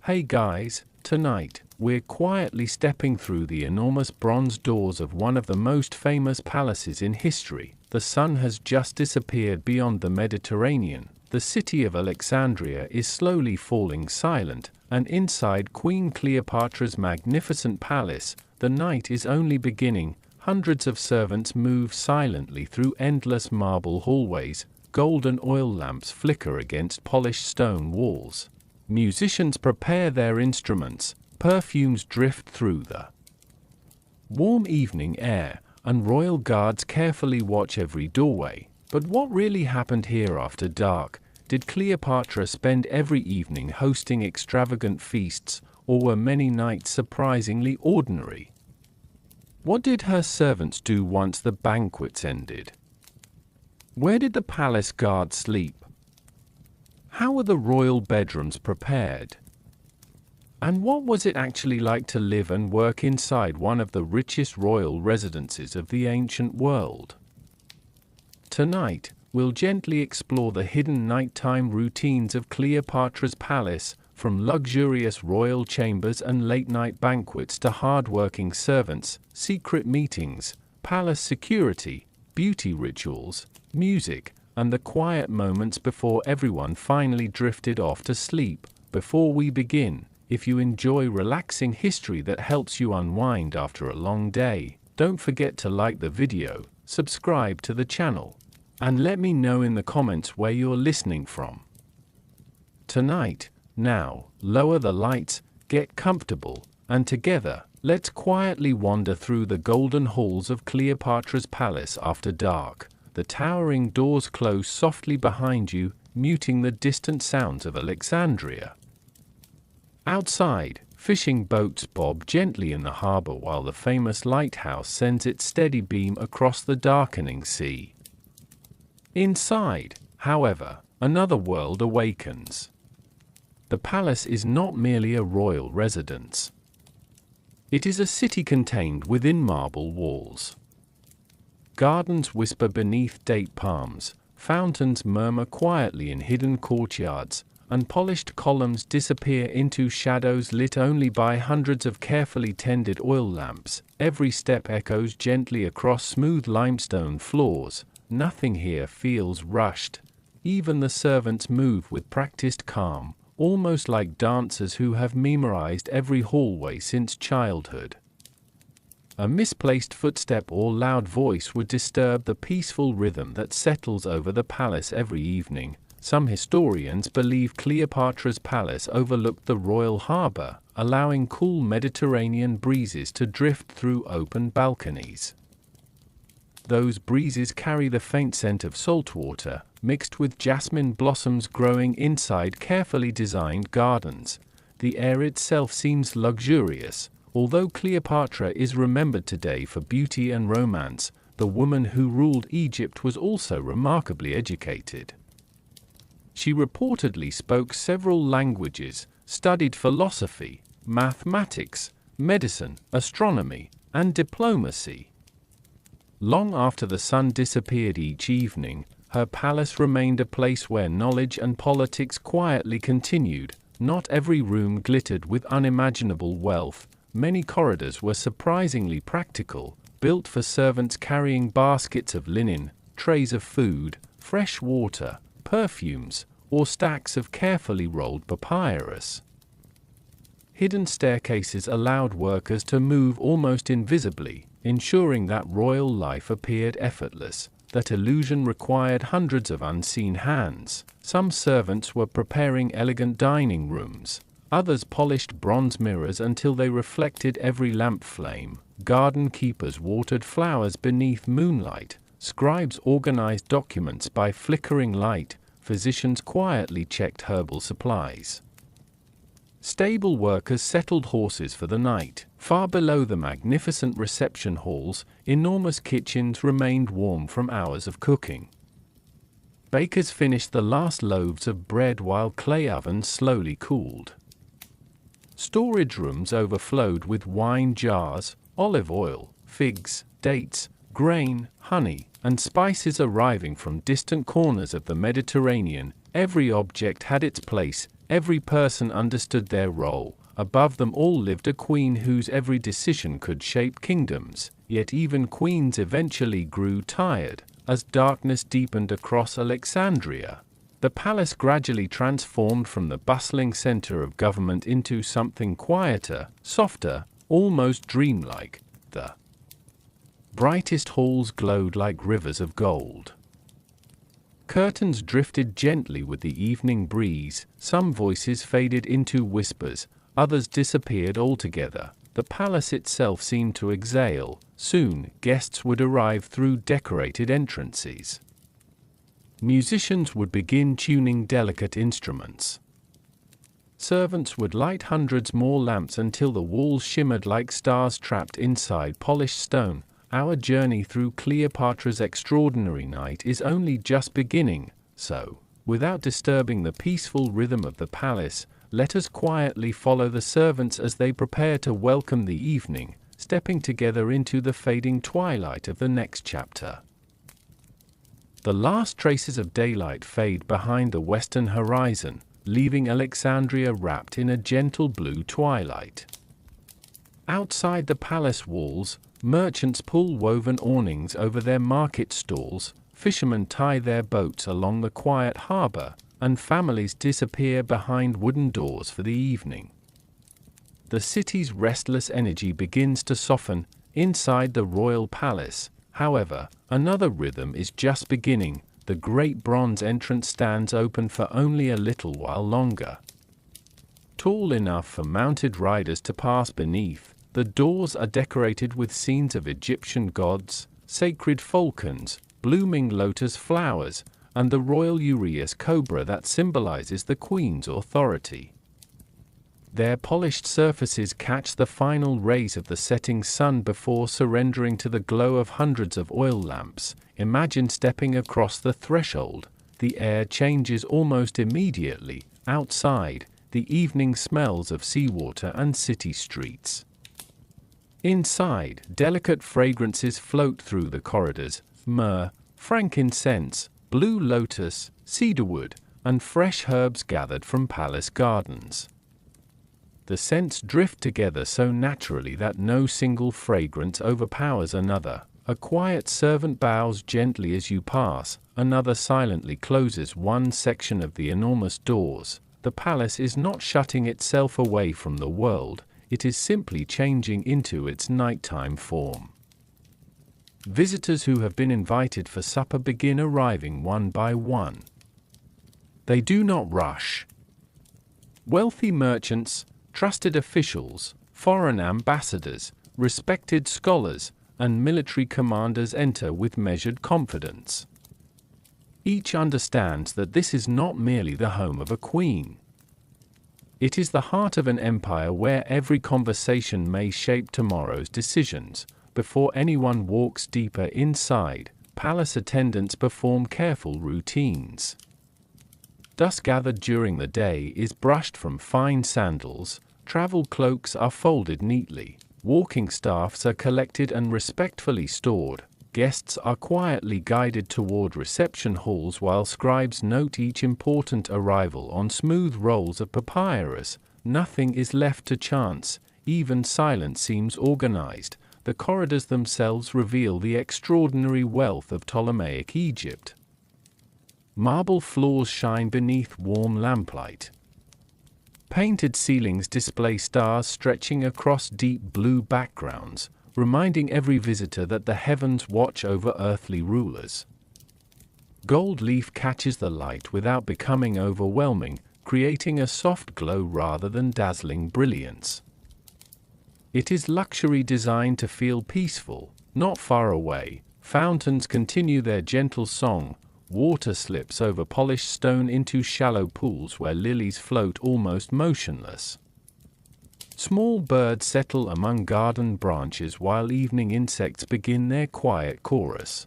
Hey guys, tonight, we're quietly stepping through the enormous bronze doors of one of the most famous palaces in history. The sun has just disappeared beyond the Mediterranean. The city of Alexandria is slowly falling silent, and inside Queen Cleopatra's magnificent palace, the night is only beginning. Hundreds of servants move silently through endless marble hallways. Golden oil lamps flicker against polished stone walls. Musicians prepare their instruments, perfumes drift through the warm evening air, and royal guards carefully watch every doorway. But what really happened here after dark? Did Cleopatra spend every evening hosting extravagant feasts, or were many nights surprisingly ordinary? What did her servants do once the banquets ended? Where did the palace guards sleep? How were the royal bedrooms prepared? And what was it actually like to live and work inside one of the richest royal residences of the ancient world? Tonight, we'll gently explore the hidden nighttime routines of Cleopatra's palace, from luxurious royal chambers and late-night banquets to hard-working servants, secret meetings, palace security, beauty rituals, music, and the quiet moments before everyone finally drifted off to sleep. Before we begin, if you enjoy relaxing history that helps you unwind after a long day, don't forget to like the video, subscribe to the channel, and let me know in the comments where you're listening from. Tonight, now, lower the lights, get comfortable, and together, let's quietly wander through the golden halls of Cleopatra's palace after dark. The towering doors close softly behind you, muting the distant sounds of Alexandria. Outside, fishing boats bob gently in the harbor while the famous lighthouse sends its steady beam across the darkening sea. Inside, however, another world awakens. The palace is not merely a royal residence. It is a city contained within marble walls. Gardens whisper beneath date palms, fountains murmur quietly in hidden courtyards, and polished columns disappear into shadows lit only by hundreds of carefully tended oil lamps. Every step echoes gently across smooth limestone floors. Nothing here feels rushed. Even the servants move with practiced calm, almost like dancers who have memorized every hallway since childhood. A misplaced footstep or loud voice would disturb the peaceful rhythm that settles over the palace every evening. Some historians believe Cleopatra's palace overlooked the royal harbor, allowing cool Mediterranean breezes to drift through open balconies. Those breezes carry the faint scent of saltwater, mixed with jasmine blossoms growing inside carefully designed gardens. The air itself seems luxurious. Although Cleopatra is remembered today for beauty and romance, the woman who ruled Egypt was also remarkably educated. She reportedly spoke several languages, studied philosophy, mathematics, medicine, astronomy, and diplomacy. Long after the sun disappeared each evening, her palace remained a place where knowledge and politics quietly continued. Not every room glittered with unimaginable wealth. Many corridors were surprisingly practical, built for servants carrying baskets of linen, trays of food, fresh water, perfumes, or stacks of carefully rolled papyrus. Hidden staircases allowed workers to move almost invisibly, ensuring that royal life appeared effortless. That illusion required hundreds of unseen hands. Some servants were preparing elegant dining rooms. Others polished bronze mirrors until they reflected every lamp flame. Garden keepers watered flowers beneath moonlight. Scribes organized documents by flickering light. Physicians quietly checked herbal supplies. Stable workers settled horses for the night. Far below the magnificent reception halls, enormous kitchens remained warm from hours of cooking. Bakers finished the last loaves of bread while clay ovens slowly cooled. Storage rooms overflowed with wine jars, olive oil, figs, dates, grain, honey, and spices arriving from distant corners of the Mediterranean. Every object had its place, Every person understood their role. Above them all lived a queen whose every decision could shape kingdoms, yet even queens eventually grew tired. As darkness deepened across Alexandria, the palace gradually transformed from the bustling center of government into something quieter, softer, almost dreamlike. The brightest halls glowed like rivers of gold. Curtains drifted gently with the evening breeze, some voices faded into whispers, others disappeared altogether. The palace itself seemed to exhale. Soon, guests would arrive through decorated entrances. Musicians would begin tuning delicate instruments. Servants would light hundreds more lamps until the walls shimmered like stars trapped inside polished stone. Our journey through Cleopatra's extraordinary night is only just beginning, so, without disturbing the peaceful rhythm of the palace, let us quietly follow the servants as they prepare to welcome the evening, stepping together into the fading twilight of the next chapter. The last traces of daylight fade behind the western horizon, leaving Alexandria wrapped in a gentle blue twilight. Outside the palace walls, merchants pull woven awnings over their market stalls, fishermen tie their boats along the quiet harbor, and families disappear behind wooden doors for the evening. The city's restless energy begins to soften. Inside the royal palace, however, another rhythm is just beginning. The great bronze entrance stands open for only a little while longer. Tall enough for mounted riders to pass beneath, the doors are decorated with scenes of Egyptian gods, sacred falcons, blooming lotus flowers, and the royal uraeus cobra that symbolizes the queen's authority. Their polished surfaces catch the final rays of the setting sun before surrendering to the glow of hundreds of oil lamps. Imagine stepping across the threshold. The air changes almost immediately. Outside, the evening smells of seawater and city streets. Inside, delicate fragrances float through the corridors: myrrh, frankincense, blue lotus, cedarwood, and fresh herbs gathered from palace gardens. The scents drift together so naturally that no single fragrance overpowers another. A quiet servant bows gently as you pass, another silently closes one section of the enormous doors. The palace is not shutting itself away from the world, it is simply changing into its nighttime form. Visitors who have been invited for supper begin arriving one by one. They do not rush. Wealthy merchants, trusted officials, foreign ambassadors, respected scholars, and military commanders enter with measured confidence. Each understands that this is not merely the home of a queen. It is the heart of an empire where every conversation may shape tomorrow's decisions. Before anyone walks deeper inside, palace attendants perform careful routines. Dust gathered during the day is brushed from fine sandals, travel cloaks are folded neatly, walking staffs are collected and respectfully stored, guests are quietly guided toward reception halls while scribes note each important arrival on smooth rolls of papyrus. Nothing is left to chance, even silence seems organized. The corridors themselves reveal the extraordinary wealth of Ptolemaic Egypt. Marble floors shine beneath warm lamplight. Painted ceilings display stars stretching across deep blue backgrounds, reminding every visitor that the heavens watch over earthly rulers. Gold leaf catches the light without becoming overwhelming, creating a soft glow rather than dazzling brilliance. It is luxury designed to feel peaceful, not far away. Fountains continue their gentle song. Water slips over polished stone into shallow pools where lilies float almost motionless. Small birds settle among garden branches while evening insects begin their quiet chorus.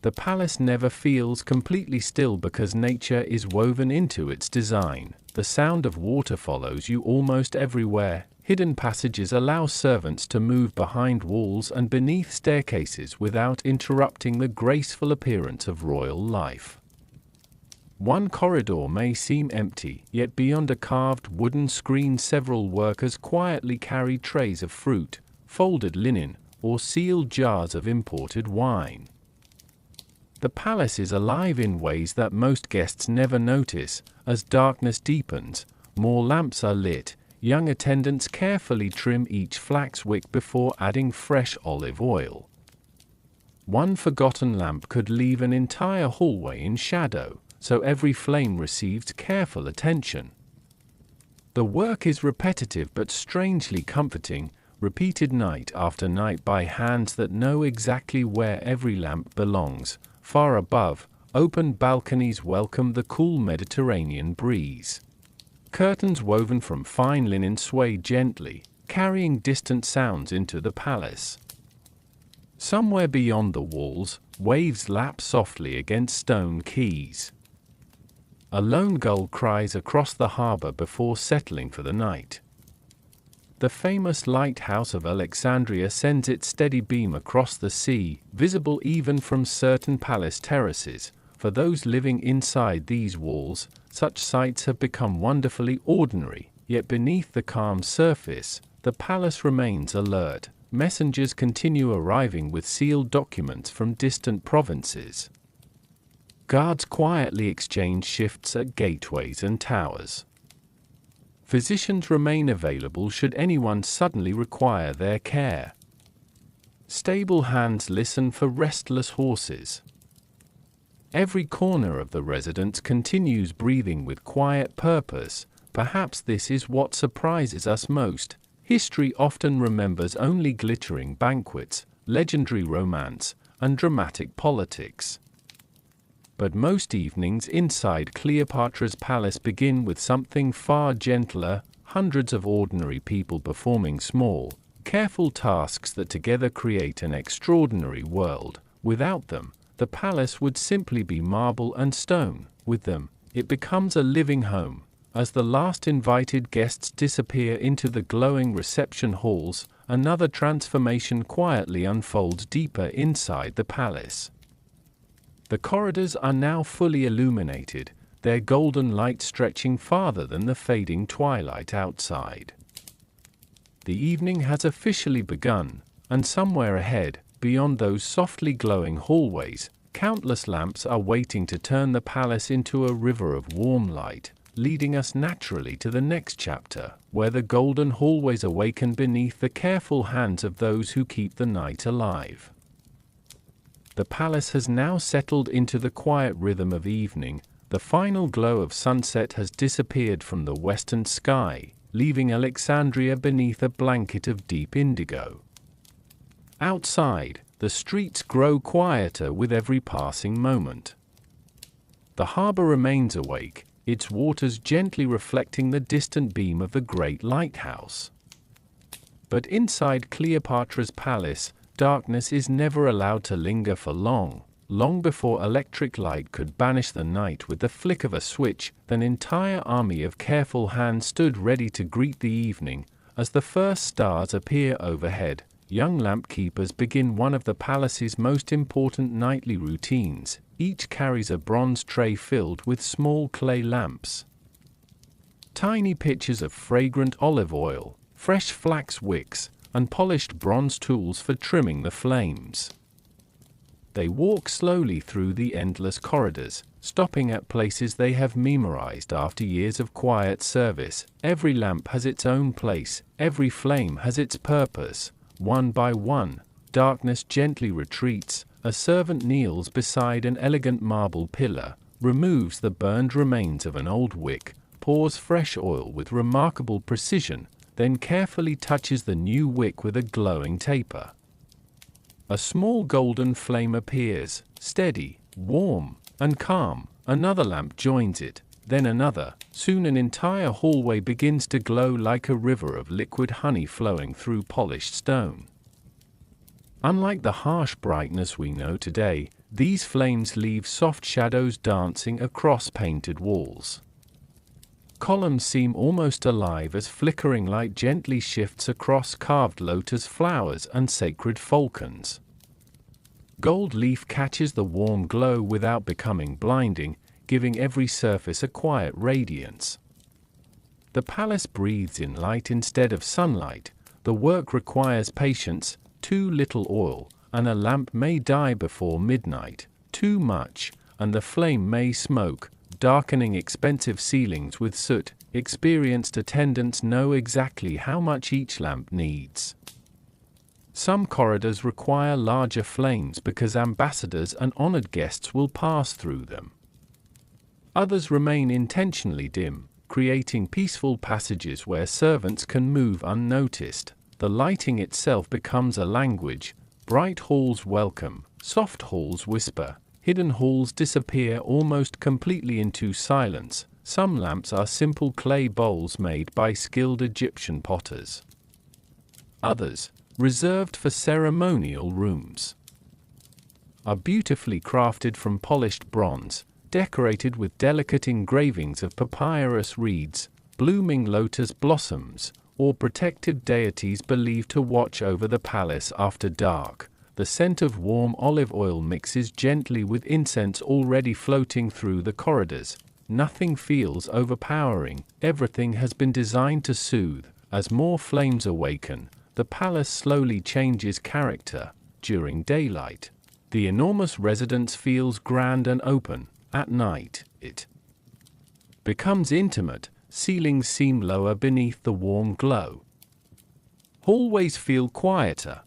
The palace never feels completely still because nature is woven into its design. The sound of water follows you almost everywhere. Hidden passages allow servants to move behind walls and beneath staircases without interrupting the graceful appearance of royal life. One corridor may seem empty, yet beyond a carved wooden screen several workers quietly carry trays of fruit, folded linen, or sealed jars of imported wine. The palace is alive in ways that most guests never notice. As darkness deepens, more lamps are lit. Young attendants carefully trim each flax wick before adding fresh olive oil. One forgotten lamp could leave an entire hallway in shadow, so every flame receives careful attention. The work is repetitive but strangely comforting, repeated night after night by hands that know exactly where every lamp belongs. Far above, open balconies welcome the cool Mediterranean breeze. Curtains woven from fine linen sway gently, carrying distant sounds into the palace. Somewhere beyond the walls, waves lap softly against stone quays. A lone gull cries across the harbor before settling for the night. The famous lighthouse of Alexandria sends its steady beam across the sea, visible even from certain palace terraces. For those living inside these walls, such sights have become wonderfully ordinary, yet beneath the calm surface, the palace remains alert. Messengers continue arriving with sealed documents from distant provinces. Guards quietly exchange shifts at gateways and towers. Physicians remain available should anyone suddenly require their care. Stable hands listen for restless horses. Every corner of the residence continues breathing with quiet purpose. Perhaps this is what surprises us most. History often remembers only glittering banquets, legendary romance, and dramatic politics. But most evenings inside Cleopatra's palace begin with something far gentler, hundreds of ordinary people performing small, careful tasks that together create an extraordinary world. Without them, the palace would simply be marble and stone. With them, it becomes a living home. As the last invited guests disappear into the glowing reception halls, another transformation quietly unfolds deeper inside the palace. The corridors are now fully illuminated, their golden light stretching farther than the fading twilight outside. The evening has officially begun, and somewhere ahead, beyond those softly glowing hallways, countless lamps are waiting to turn the palace into a river of warm light, leading us naturally to the next chapter, where the golden hallways awaken beneath the careful hands of those who keep the night alive. The palace has now settled into the quiet rhythm of evening. The final glow of sunset has disappeared from the western sky, leaving Alexandria beneath a blanket of deep indigo. Outside, the streets grow quieter with every passing moment. The harbor remains awake, its waters gently reflecting the distant beam of the great lighthouse. But inside Cleopatra's palace, darkness is never allowed to linger for long. Long before electric light could banish the night with the flick of a switch, an entire army of careful hands stood ready to greet the evening. As the first stars appear overhead, young lamp keepers begin one of the palace's most important nightly routines. Each carries a bronze tray filled with small clay lamps. Tiny pitchers of fragrant olive oil, fresh flax wicks, and polished bronze tools for trimming the flames. They walk slowly through the endless corridors, stopping at places they have memorized after years of quiet service. Every lamp has its own place, every flame has its purpose. One by one, darkness gently retreats. A servant kneels beside an elegant marble pillar, removes the burned remains of an old wick, pours fresh oil with remarkable precision, then carefully touches the new wick with a glowing taper. A small golden flame appears, steady, warm, and calm. Another lamp joins it, then another. Soon an entire hallway begins to glow like a river of liquid honey flowing through polished stone. Unlike the harsh brightness we know today, these flames leave soft shadows dancing across painted walls. Columns seem almost alive as flickering light gently shifts across carved lotus flowers and sacred falcons. Gold leaf catches the warm glow without becoming blinding, giving every surface a quiet radiance. The palace breathes in light instead of sunlight. The work requires patience. Too little oil, and a lamp may die before midnight. Too much, and the flame may smoke, darkening expensive ceilings with soot. Experienced attendants know exactly how much each lamp needs. Some corridors require larger flames because ambassadors and honored guests will pass through them. Others remain intentionally dim, creating peaceful passages where servants can move unnoticed. The lighting itself becomes a language. Bright halls welcome, soft halls whisper, hidden halls disappear almost completely into silence. Some lamps are simple clay bowls made by skilled Egyptian potters. Others, reserved for ceremonial rooms, are beautifully crafted from polished bronze, decorated with delicate engravings of papyrus reeds, blooming lotus blossoms, or protective deities believed to watch over the palace after dark. The scent of warm olive oil mixes gently with incense already floating through the corridors. Nothing feels overpowering. Everything has been designed to soothe. As more flames awaken, the palace slowly changes character. During daylight, the enormous residence feels grand and open. At night, it becomes intimate. Ceilings seem lower beneath the warm glow. Hallways feel quieter.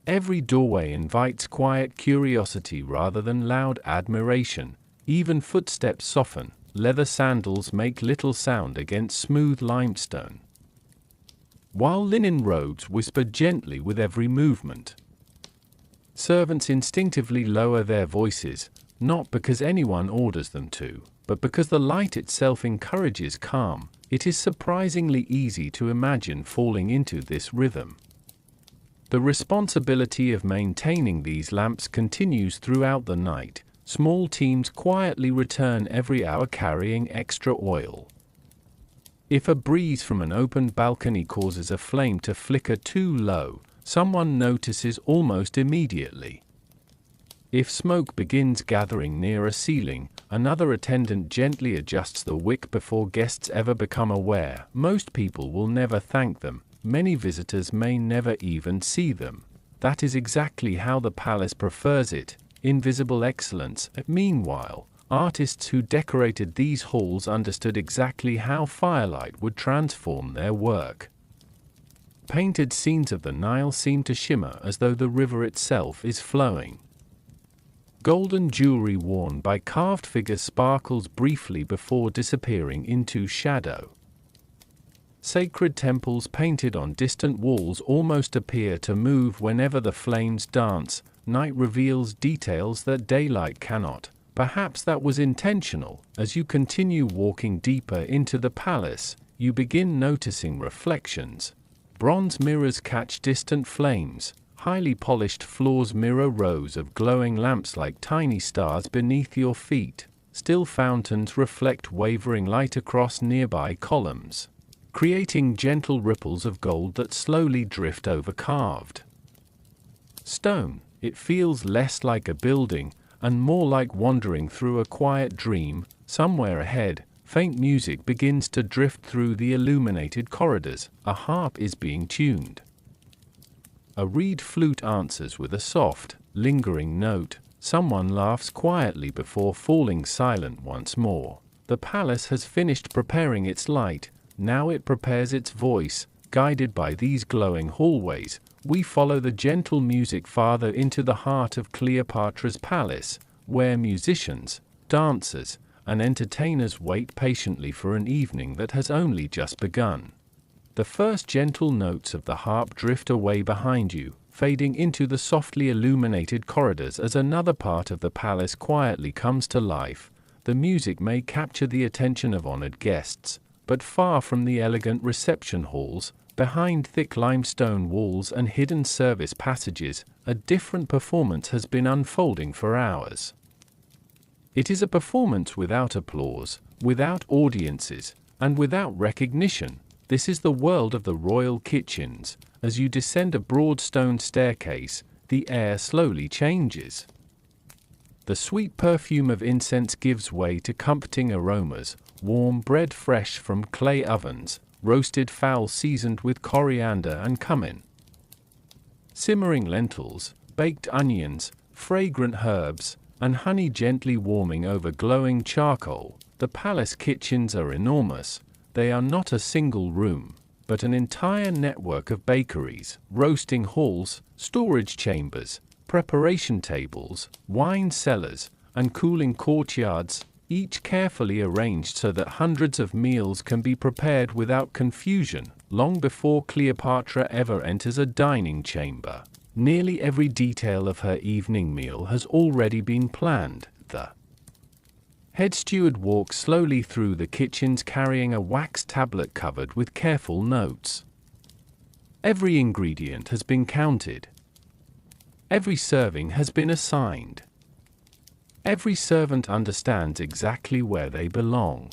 Every doorway invites quiet curiosity rather than loud admiration. Even footsteps soften. Leather sandals make little sound against smooth limestone, while linen robes whisper gently with every movement. Servants instinctively lower their voices, not because anyone orders them to, but because the light itself encourages calm. It is surprisingly easy to imagine falling into this rhythm. The responsibility of maintaining these lamps continues throughout the night. Small teams quietly return every hour carrying extra oil. If a breeze from an open balcony causes a flame to flicker too low, someone notices almost immediately. If smoke begins gathering near a ceiling, another attendant gently adjusts the wick before guests ever become aware. Most people will never thank them. Many visitors may never even see them. That is exactly how the palace prefers it. Invisible excellence. Meanwhile, artists who decorated these halls understood exactly how firelight would transform their work. Painted scenes of the Nile seem to shimmer as though the river itself is flowing. Golden jewelry worn by carved figures sparkles briefly before disappearing into shadow. Sacred temples painted on distant walls almost appear to move whenever the flames dance. Night reveals details that daylight cannot. Perhaps that was intentional. As you continue walking deeper into the palace, you begin noticing reflections. Bronze mirrors catch distant flames. Highly polished floors mirror rows of glowing lamps like tiny stars beneath your feet. Still fountains reflect wavering light across nearby columns, creating gentle ripples of gold that slowly drift over carved stone. It feels less like a building and more like wandering through a quiet dream. Somewhere ahead, faint music begins to drift through the illuminated corridors. A harp is being tuned. A reed flute answers with a soft, lingering note. Someone laughs quietly before falling silent once more. The palace has finished preparing its light. Now it prepares its voice. Guided by these glowing hallways, we follow the gentle music farther into the heart of Cleopatra's palace, where musicians, dancers, and entertainers wait patiently for an evening that has only just begun. The first gentle notes of the harp drift away behind you, fading into the softly illuminated corridors as another part of the palace quietly comes to life. The music may capture the attention of honored guests, but far from the elegant reception halls, behind thick limestone walls and hidden service passages, a different performance has been unfolding for hours. It is a performance without applause, without audiences, and without recognition. This is the world of the royal kitchens. As you descend a broad stone staircase, the air slowly changes. The sweet perfume of incense gives way to comforting aromas: warm bread fresh from clay ovens, roasted fowl seasoned with coriander and cumin, simmering lentils, baked onions, fragrant herbs, and honey gently warming over glowing charcoal. The palace kitchens are enormous. They are not a single room, but an entire network of bakeries, roasting halls, storage chambers, preparation tables, wine cellars, and cooling courtyards, each carefully arranged so that hundreds of meals can be prepared without confusion. Long before Cleopatra ever enters a dining chamber, nearly every detail of her evening meal has already been planned. The head steward walks slowly through the kitchens carrying a wax tablet covered with careful notes. Every ingredient has been counted. Every serving has been assigned. Every servant understands exactly where they belong.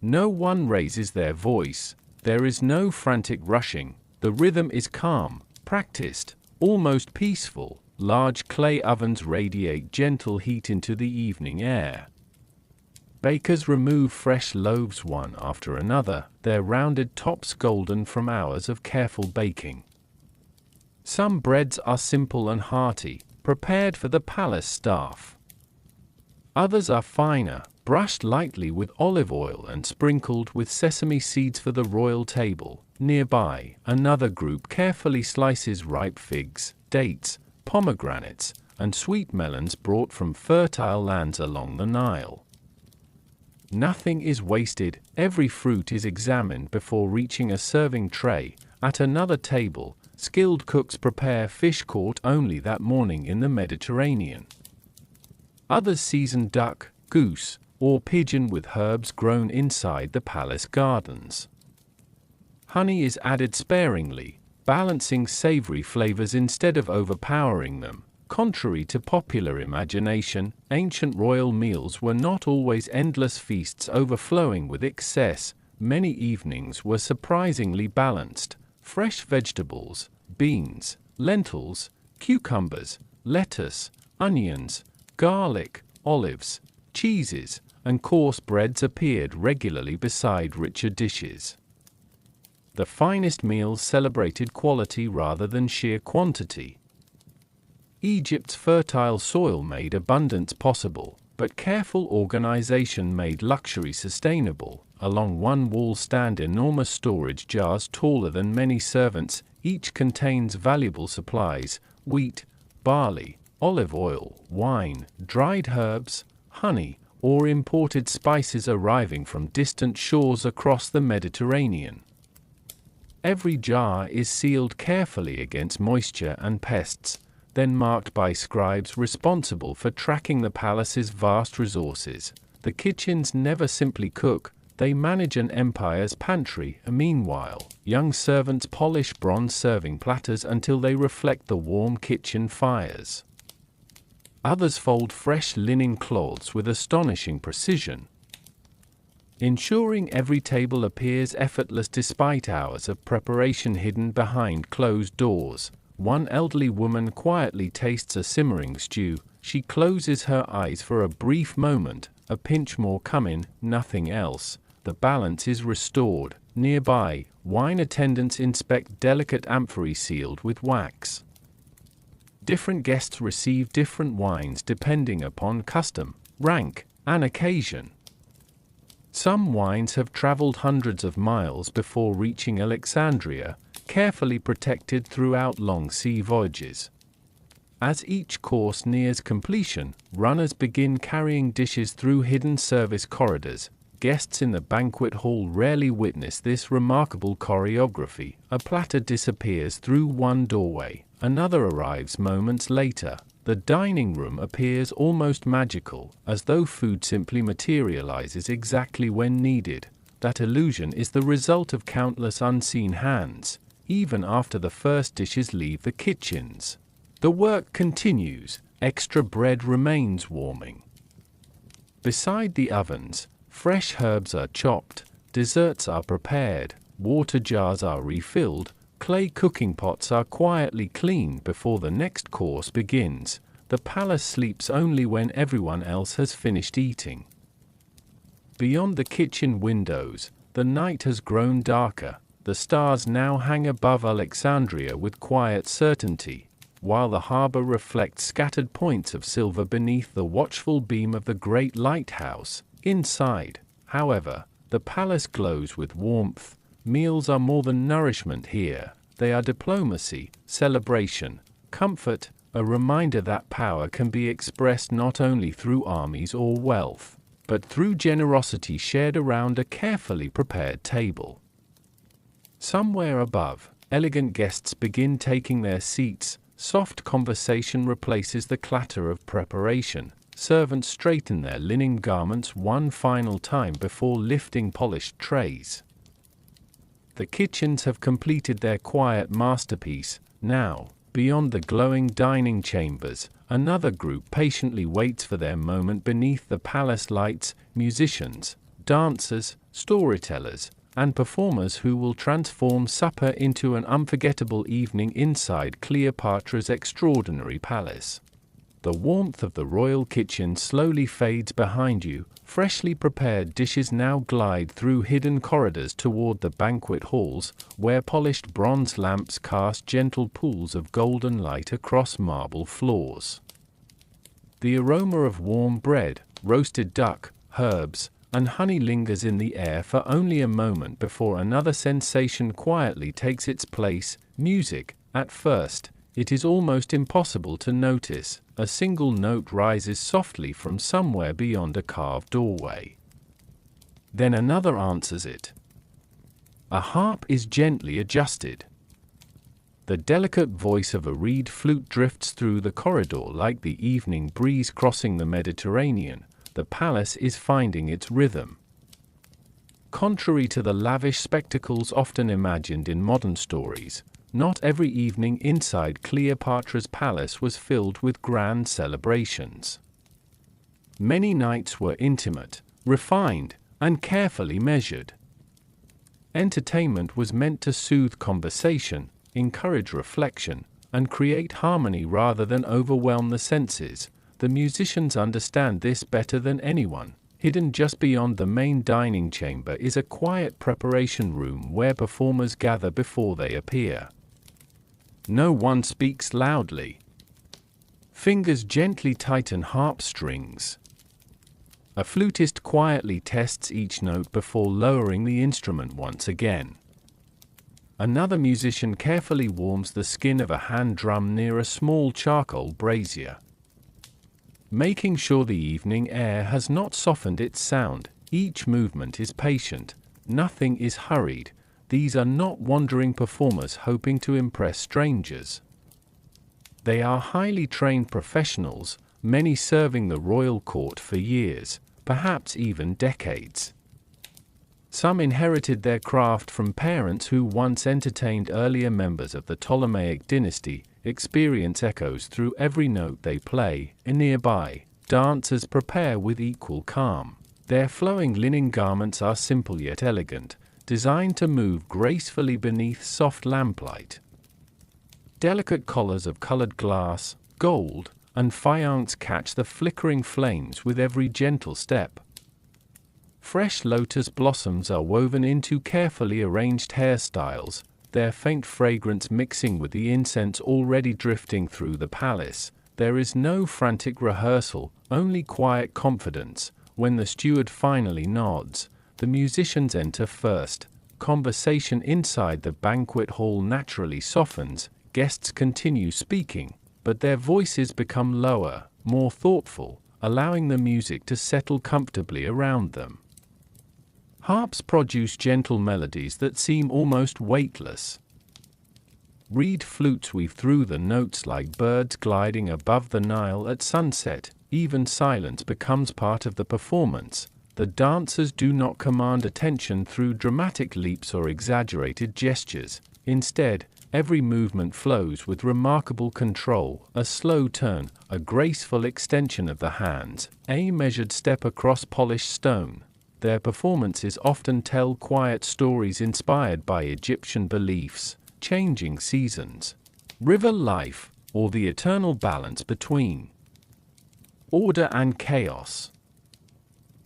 No one raises their voice. There is no frantic rushing. The rhythm is calm, practiced, almost peaceful. Large clay ovens radiate gentle heat into the evening air. Bakers remove fresh loaves one after another, their rounded tops golden from hours of careful baking. Some breads are simple and hearty, prepared for the palace staff. Others are finer, brushed lightly with olive oil and sprinkled with sesame seeds for the royal table. Nearby, another group carefully slices ripe figs, dates, pomegranates, and sweet melons brought from fertile lands along the Nile. Nothing is wasted. Every fruit is examined before reaching a serving tray. At another table, skilled cooks prepare fish caught only that morning in the Mediterranean. Others season duck, goose, or pigeon with herbs grown inside the palace gardens. Honey is added sparingly, balancing savory flavors instead of overpowering them. Contrary to popular imagination, ancient royal meals were not always endless feasts overflowing with excess. Many evenings were surprisingly balanced. Fresh vegetables, beans, lentils, cucumbers, lettuce, onions, garlic, olives, cheeses, and coarse breads appeared regularly beside richer dishes. The finest meals celebrated quality rather than sheer quantity. Egypt's fertile soil made abundance possible, but careful organization made luxury sustainable. Along one wall stand enormous storage jars taller than many servants. Each contains valuable supplies: wheat, barley, olive oil, wine, dried herbs, honey, or imported spices arriving from distant shores across the Mediterranean. Every jar is sealed carefully against moisture and pests, then marked by scribes responsible for tracking the palace's vast resources. The kitchens never simply cook, they manage an empire's pantry. Meanwhile, young servants polish bronze serving platters until they reflect the warm kitchen fires. Others fold fresh linen cloths with astonishing precision, ensuring every table appears effortless despite hours of preparation hidden behind closed doors. One elderly woman quietly tastes a simmering stew. She closes her eyes for a brief moment, a pinch more cumin, nothing else. The balance is restored. Nearby, wine attendants inspect delicate amphorae sealed with wax. Different guests receive different wines depending upon custom, rank, and occasion. Some wines have traveled hundreds of miles before reaching Alexandria, carefully protected throughout long sea voyages. As each course nears completion, runners begin carrying dishes through hidden service corridors. Guests in the banquet hall rarely witness this remarkable choreography. A platter disappears through one doorway, another arrives moments later. The dining room appears almost magical, as though food simply materializes exactly when needed. That illusion is the result of countless unseen hands. Even after the first dishes leave the kitchens, the work continues. Extra bread remains warming. Beside the ovens, fresh herbs are chopped, desserts are prepared, water jars are refilled, clay cooking pots are quietly cleaned before the next course begins. the palace sleeps only when everyone else has finished eating. Beyond the kitchen windows, the night has grown darker. The stars now hang above Alexandria with quiet certainty, while the harbor reflects scattered points of silver beneath the watchful beam of the great lighthouse. Inside, however, the palace glows with warmth. Meals are more than nourishment here. They are diplomacy, celebration, comfort, a reminder that power can be expressed not only through armies or wealth, but through generosity shared around a carefully prepared table. Somewhere above, elegant guests begin taking their seats. Soft conversation replaces the clatter of preparation. Servants straighten their linen garments one final time before lifting polished trays. The kitchens have completed their quiet masterpiece. Now, beyond the glowing dining chambers, another group patiently waits for their moment beneath the palace lights: musicians, dancers, storytellers, and performers who will transform supper into an unforgettable evening inside Cleopatra's extraordinary palace. The warmth of the royal kitchen slowly fades behind you. Freshly prepared dishes now glide through hidden corridors toward the banquet halls, where polished bronze lamps cast gentle pools of golden light across marble floors. The aroma of warm bread, roasted duck, herbs, and honey lingers in the air for only a moment before another sensation quietly takes its place: music. At first, it is almost impossible to notice. A single note rises softly from somewhere beyond a carved doorway. Then another answers it. A harp is gently adjusted. The delicate voice of a reed flute drifts through the corridor like the evening breeze crossing the Mediterranean. The palace is finding its rhythm. Contrary to the lavish spectacles often imagined in modern stories, not every evening inside Cleopatra's palace was filled with grand celebrations. Many nights were intimate, refined, and carefully measured. Entertainment was meant to soothe conversation, encourage reflection, and create harmony rather than overwhelm the senses. The musicians understand this better than anyone. Hidden just beyond the main dining chamber is a quiet preparation room where performers gather before they appear. No one speaks loudly. Fingers gently tighten harp strings. A flutist quietly tests each note before lowering the instrument once again. Another musician carefully warms the skin of a hand drum near a small charcoal brazier. Making sure the evening air has not softened its sound, each movement is patient, nothing is hurried. These are not wandering performers hoping to impress strangers. They are highly trained professionals, many serving the royal court for years, perhaps even decades. Some inherited their craft from parents who once entertained earlier members of the Ptolemaic dynasty. Experience echoes through every note they play. Nearby, dancers prepare with equal calm. Their flowing linen garments are simple yet elegant, designed to move gracefully beneath soft lamplight. Delicate collars of colored glass, gold, and faience catch the flickering flames with every gentle step. Fresh lotus blossoms are woven into carefully arranged hairstyles, their faint fragrance mixing with the incense already drifting through the palace. There is no frantic rehearsal, only quiet confidence. When the steward finally nods, the musicians enter first. Conversation inside the banquet hall naturally softens. Guests continue speaking, but their voices become lower, more thoughtful, allowing the music to settle comfortably around them. Harps produce gentle melodies that seem almost weightless. Reed flutes weave through the notes like birds gliding above the Nile at sunset. Even silence becomes part of the performance. The dancers do not command attention through dramatic leaps or exaggerated gestures. Instead, every movement flows with remarkable control: a slow turn, a graceful extension of the hands, a measured step across polished stone. Their performances often tell quiet stories inspired by Egyptian beliefs, changing seasons, river life, or the eternal balance between. order and chaos.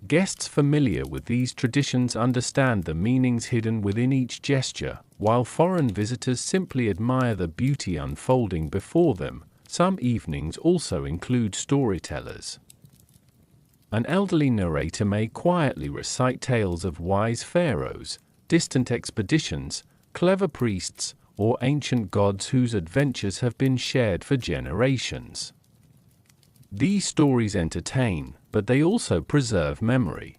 Guests familiar with these traditions understand the meanings hidden within each gesture, while foreign visitors simply admire the beauty unfolding before them. Some evenings also include storytellers. An elderly narrator may quietly recite tales of wise pharaohs, distant expeditions, clever priests, or ancient gods whose adventures have been shared for generations. These stories entertain, but they also preserve memory.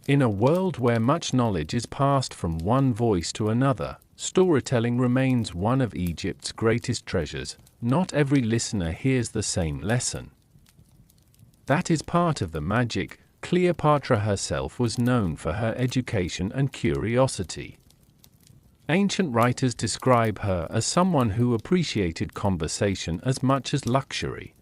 In a world where much knowledge is passed from one voice to another, storytelling remains one of Egypt's greatest treasures. Not every listener hears the same lesson. That is part of the magic. Cleopatra herself was known for her education and curiosity. Ancient writers describe her as someone who appreciated conversation as much as luxury.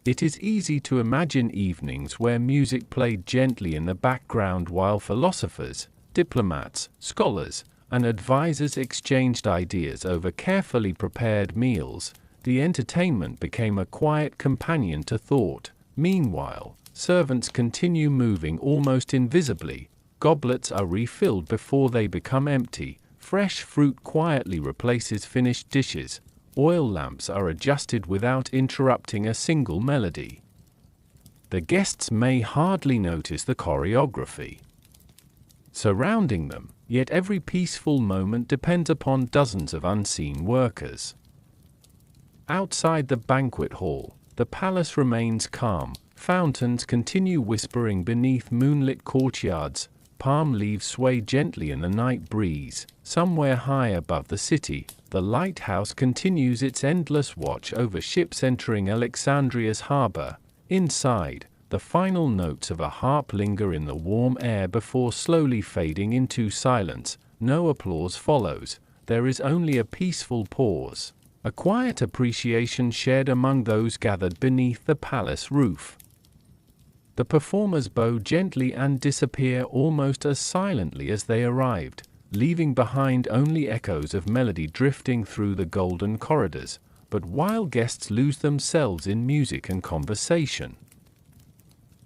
It is easy to imagine evenings where music played gently in the background while philosophers, diplomats, scholars, and advisors exchanged ideas over carefully prepared meals. The entertainment became a quiet companion to thought. Meanwhile, servants continue moving almost invisibly. Goblets are refilled before they become empty. Fresh fruit quietly replaces finished dishes. Oil lamps are adjusted without interrupting a single melody. The guests may hardly notice the choreography surrounding them, yet every peaceful moment depends upon dozens of unseen workers. Outside the banquet hall, the palace remains calm. Fountains continue whispering beneath moonlit courtyards. Palm leaves sway gently in the night breeze. Somewhere high above the city, the lighthouse continues its endless watch over ships entering Alexandria's harbor. Inside, the final notes of a harp linger in the warm air before slowly fading into silence. No applause follows. There is only a peaceful pause, a quiet appreciation shared among those gathered beneath the palace roof. The performers bow gently and disappear almost as silently as they arrived, leaving behind only echoes of melody drifting through the golden corridors. But while guests lose themselves in music and conversation,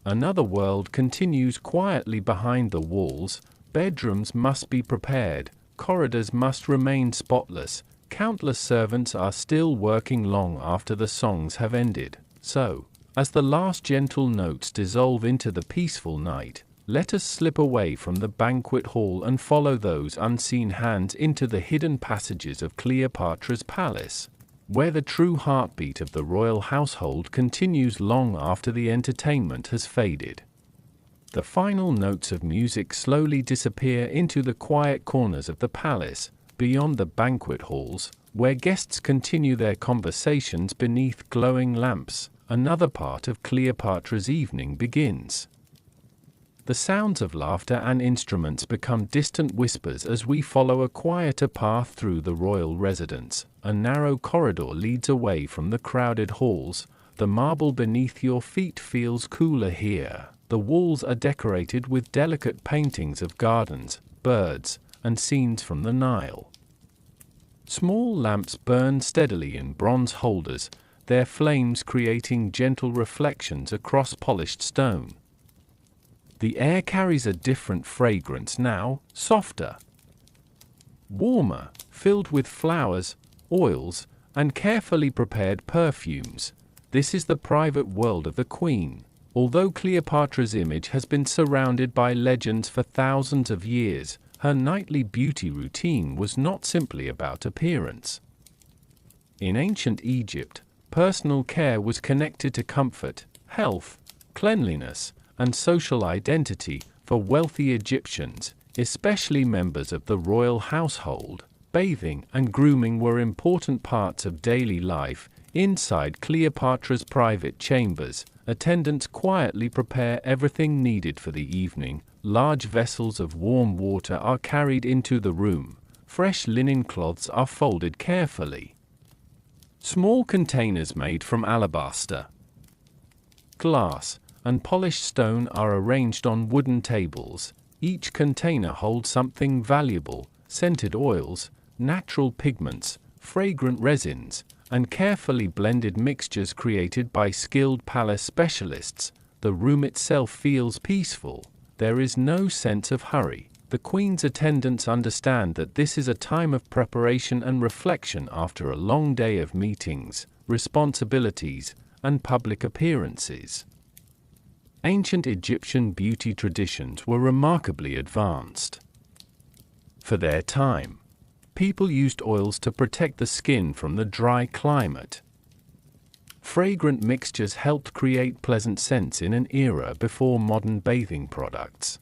another world continues quietly behind the walls. Bedrooms must be prepared, corridors must remain spotless, countless servants are still working long after the songs have ended. So, as the last gentle notes dissolve into the peaceful night, let us slip away from the banquet hall and follow those unseen hands into the hidden passages of Cleopatra's palace, where the true heartbeat of the royal household continues long after the entertainment has faded. The final notes of music slowly disappear into the quiet corners of the palace, beyond the banquet halls, where guests continue their conversations beneath glowing lamps. Another part of Cleopatra's evening begins. The sounds of laughter and instruments become distant whispers as we follow a quieter path through the royal residence. A narrow corridor leads away from the crowded halls. The marble beneath your feet feels cooler here. The walls are decorated with delicate paintings of gardens, birds, and scenes from the Nile. Small lamps burn steadily in bronze holders, their flames creating gentle reflections across polished stone. The air carries a different fragrance now, softer, warmer, filled with flowers, oils, and carefully prepared perfumes. This is the private world of the queen. Although Cleopatra's image has been surrounded by legends for thousands of years, her nightly beauty routine was not simply about appearance. In ancient Egypt, personal care was connected to comfort, health, cleanliness, and social identity. For wealthy Egyptians, especially members of the royal household, bathing and grooming were important parts of daily life. Inside Cleopatra's private chambers, attendants quietly prepare everything needed for the evening. Large vessels of warm water are carried into the room. Fresh linen cloths are folded carefully. Small containers made from alabaster, glass, and polished stone are arranged on wooden tables. Each container holds something valuable: scented oils, natural pigments, fragrant resins, and carefully blended mixtures created by skilled palace specialists. The room itself feels peaceful. There is no sense of hurry. The Queen's attendants understand that this is a time of preparation and reflection after a long day of meetings, responsibilities, and public appearances. Ancient Egyptian beauty traditions were remarkably advanced. For their time, people used oils to protect the skin from the dry climate. Fragrant mixtures helped create pleasant scents in an era before modern bathing products.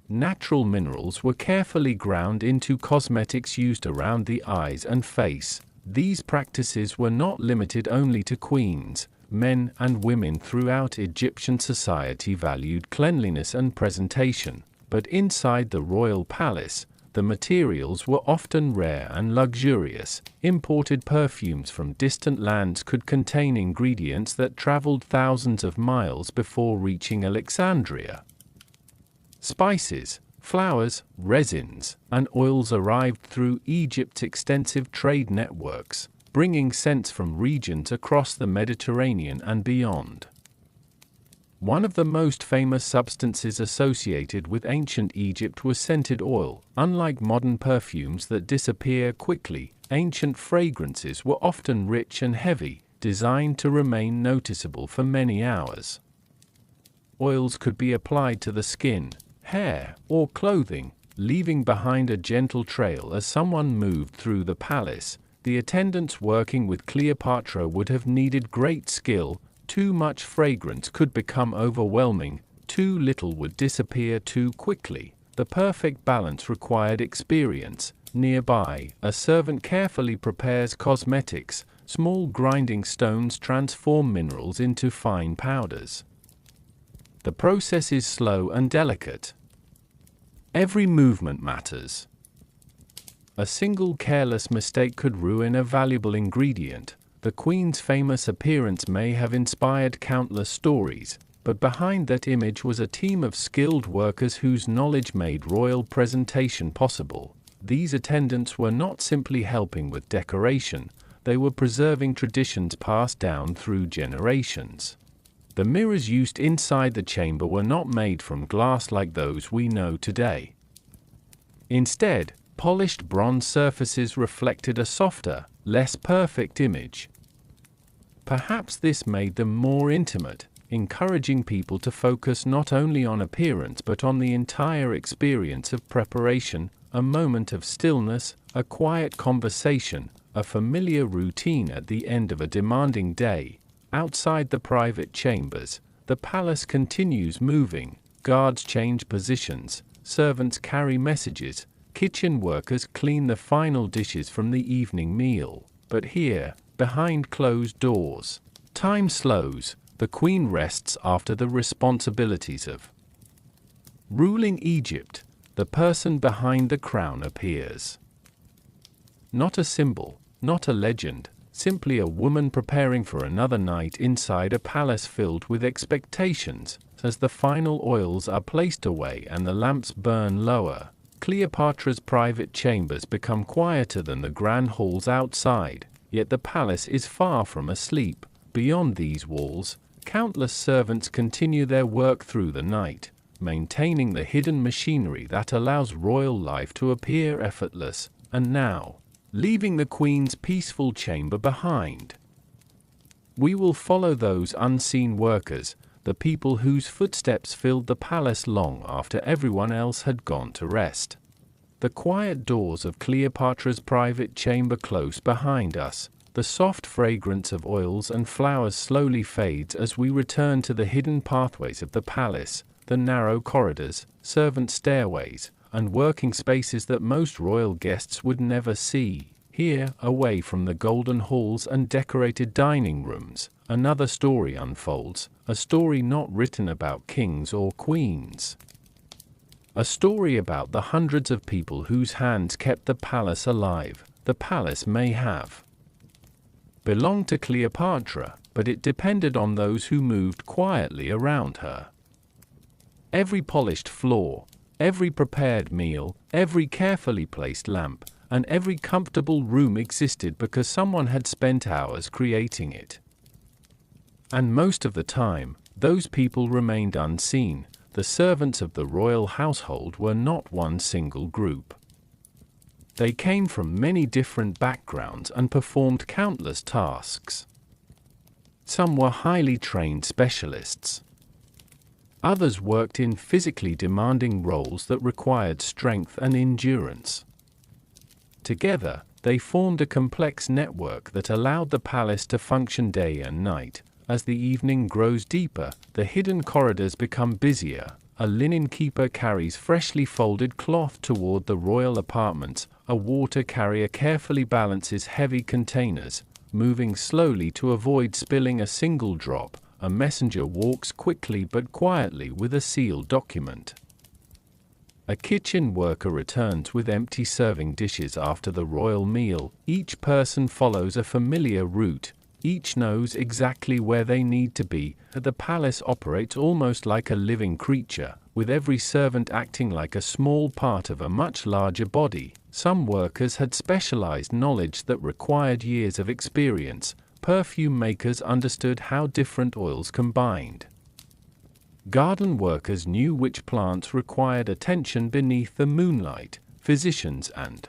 Natural minerals were carefully ground into cosmetics used around the eyes and face. These practices were not limited only to queens. Men and women throughout Egyptian society valued cleanliness and presentation, but inside the royal palace, the materials were often rare and luxurious. Imported perfumes from distant lands could contain ingredients that traveled thousands of miles before reaching Alexandria. Spices, flowers, resins, and oils arrived through Egypt's extensive trade networks, bringing scents from regions across the Mediterranean and beyond. One of the most famous substances associated with ancient Egypt was scented oil. Unlike modern perfumes that disappear quickly, ancient fragrances were often rich and heavy, designed to remain noticeable for many hours. Oils could be applied to the skin, hair, or clothing, leaving behind a gentle trail as someone moved through the palace. The attendants working with Cleopatra would have needed great skill. Too much fragrance could become overwhelming, too little would disappear too quickly. The perfect balance required experience. Nearby, a servant carefully prepares cosmetics. Small grinding stones transform minerals into fine powders. The process is slow and delicate. Every movement matters. A single careless mistake could ruin a valuable ingredient. The Queen's famous appearance may have inspired countless stories, but behind that image was a team of skilled workers whose knowledge made royal presentation possible. These attendants were not simply helping with decoration, they were preserving traditions passed down through generations. The mirrors used inside the chamber were not made from glass like those we know today. Instead, polished bronze surfaces reflected a softer, less perfect image. Perhaps this made them more intimate, encouraging people to focus not only on appearance but on the entire experience of preparation, a moment of stillness, a quiet conversation, a familiar routine at the end of a demanding day. Outside the private chambers, the palace continues moving, guards change positions, servants carry messages, kitchen workers clean the final dishes from the evening meal. But here, behind closed doors, time slows. The Queen rests after the responsibilities of ruling Egypt. The person behind the crown appears. Not a symbol, not a legend, simply a woman preparing for another night inside a palace filled with expectations. As the final oils are placed away and the lamps burn lower, Cleopatra's private chambers become quieter than the grand halls outside, yet the palace is far from asleep. Beyond these walls, countless servants continue their work through the night, maintaining the hidden machinery that allows royal life to appear effortless. And now, leaving the Queen's peaceful chamber behind, we will follow those unseen workers, the people whose footsteps filled the palace long after everyone else had gone to rest. The quiet doors of Cleopatra's private chamber close behind us. The soft fragrance of oils and flowers slowly fades as we return to the hidden pathways of the palace, the narrow corridors, servant stairways, and working spaces that most royal guests would never see. Here, away from the golden halls and decorated dining rooms, another story unfolds, a story not written about kings or queens. A story about the hundreds of people whose hands kept the palace alive. The palace may have belonged to Cleopatra, but it depended on those who moved quietly around her. Every polished floor, every prepared meal, every carefully placed lamp, and every comfortable room existed because someone had spent hours creating it. And most of the time, those people remained unseen. The servants of the royal household were not one single group. They came from many different backgrounds and performed countless tasks. Some were highly trained specialists. Others worked in physically demanding roles that required strength and endurance. Together, they formed a complex network that allowed the palace to function day and night. As the evening grows deeper, the hidden corridors become busier. A linen keeper carries freshly folded cloth toward the royal apartments. A water carrier carefully balances heavy containers, moving slowly to avoid spilling a single drop. A messenger walks quickly but quietly with a sealed document. A kitchen worker returns with empty serving dishes after the royal meal. Each person follows a familiar route. Each knows exactly where they need to be. The palace operates almost like a living creature, with every servant acting like a small part of a much larger body. Some workers had specialized knowledge that required years of experience. Perfume makers understood how different oils combined. Garden workers knew which plants required attention beneath the moonlight. Physicians and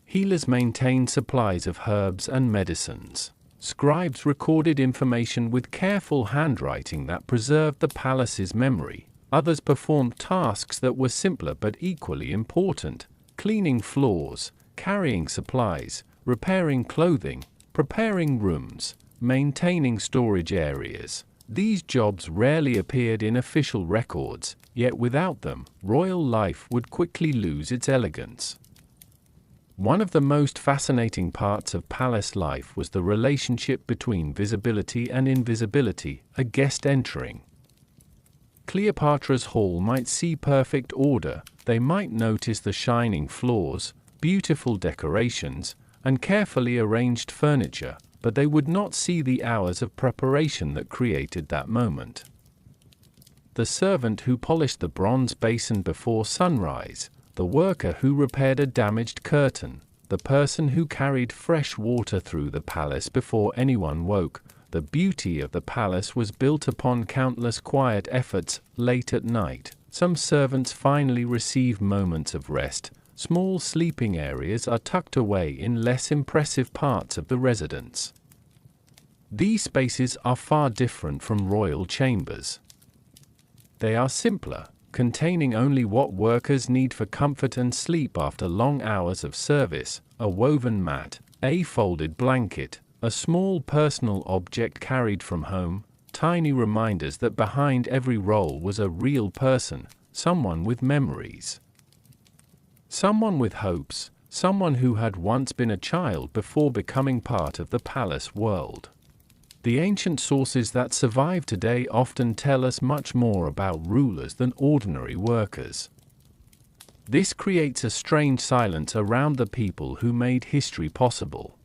healers maintained supplies of herbs and medicines. Scribes recorded information with careful handwriting that preserved the palace's memory. Others performed tasks that were simpler but equally important: cleaning floors, carrying supplies, repairing clothing, preparing rooms, maintaining storage areas. These jobs rarely appeared in official records, yet without them, royal life would quickly lose its elegance. One of the most fascinating parts of palace life was the relationship between visibility and invisibility. A guest entering Cleopatra's hall might see perfect order. They might notice the shining floors, beautiful decorations, and carefully arranged furniture, but they would not see the hours of preparation that created that moment. The servant who polished the bronze basin before sunrise, the worker who repaired a damaged curtain, the person who carried fresh water through the palace before anyone woke. The beauty of the palace was built upon countless quiet efforts. Late at night, some servants finally receive moments of rest. Small sleeping areas are tucked away in less impressive parts of the residence. These spaces are far different from royal chambers. They are simpler, containing only what workers need for comfort and sleep after long hours of service: a woven mat, a folded blanket, a small personal object carried from home, tiny reminders that behind every role was a real person, someone with memories. Someone with hopes, someone who had once been a child before becoming part of the palace world. The ancient sources that survive today often tell us much more about rulers than ordinary workers. This creates a strange silence around the people who made history possible.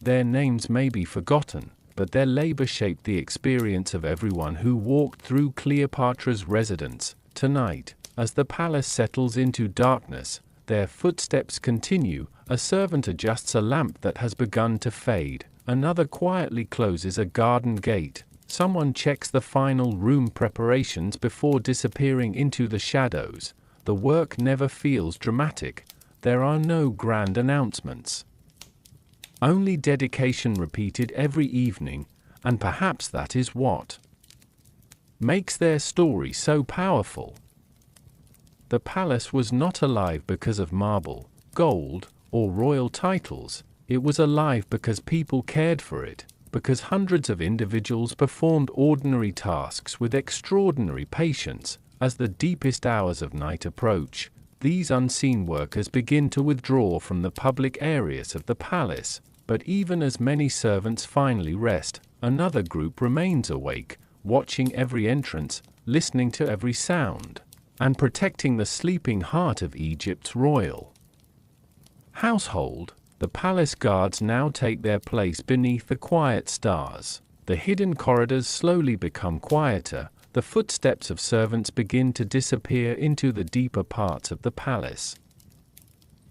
Their names may be forgotten, but their labor shaped the experience of everyone who walked through Cleopatra's residence. Tonight, as the palace settles into darkness, their footsteps continue. A servant adjusts a lamp that has begun to fade. Another quietly closes a garden gate. Someone checks the final room preparations before disappearing into the shadows. The work never feels dramatic. There are no grand announcements. Only dedication repeated every evening, and perhaps that is what makes their story so powerful. The palace was not alive because of marble, gold, or royal titles. It was alive because people cared for it, because hundreds of individuals performed ordinary tasks with extraordinary patience. As the deepest hours of night approach, these unseen workers begin to withdraw from the public areas of the palace. But even as many servants finally rest, another group remains awake, watching every entrance, listening to every sound, and protecting the sleeping heart of Egypt's royal household. The palace guards now take their place beneath the quiet stars. The hidden corridors slowly become quieter. The footsteps of servants begin to disappear into the deeper parts of the palace.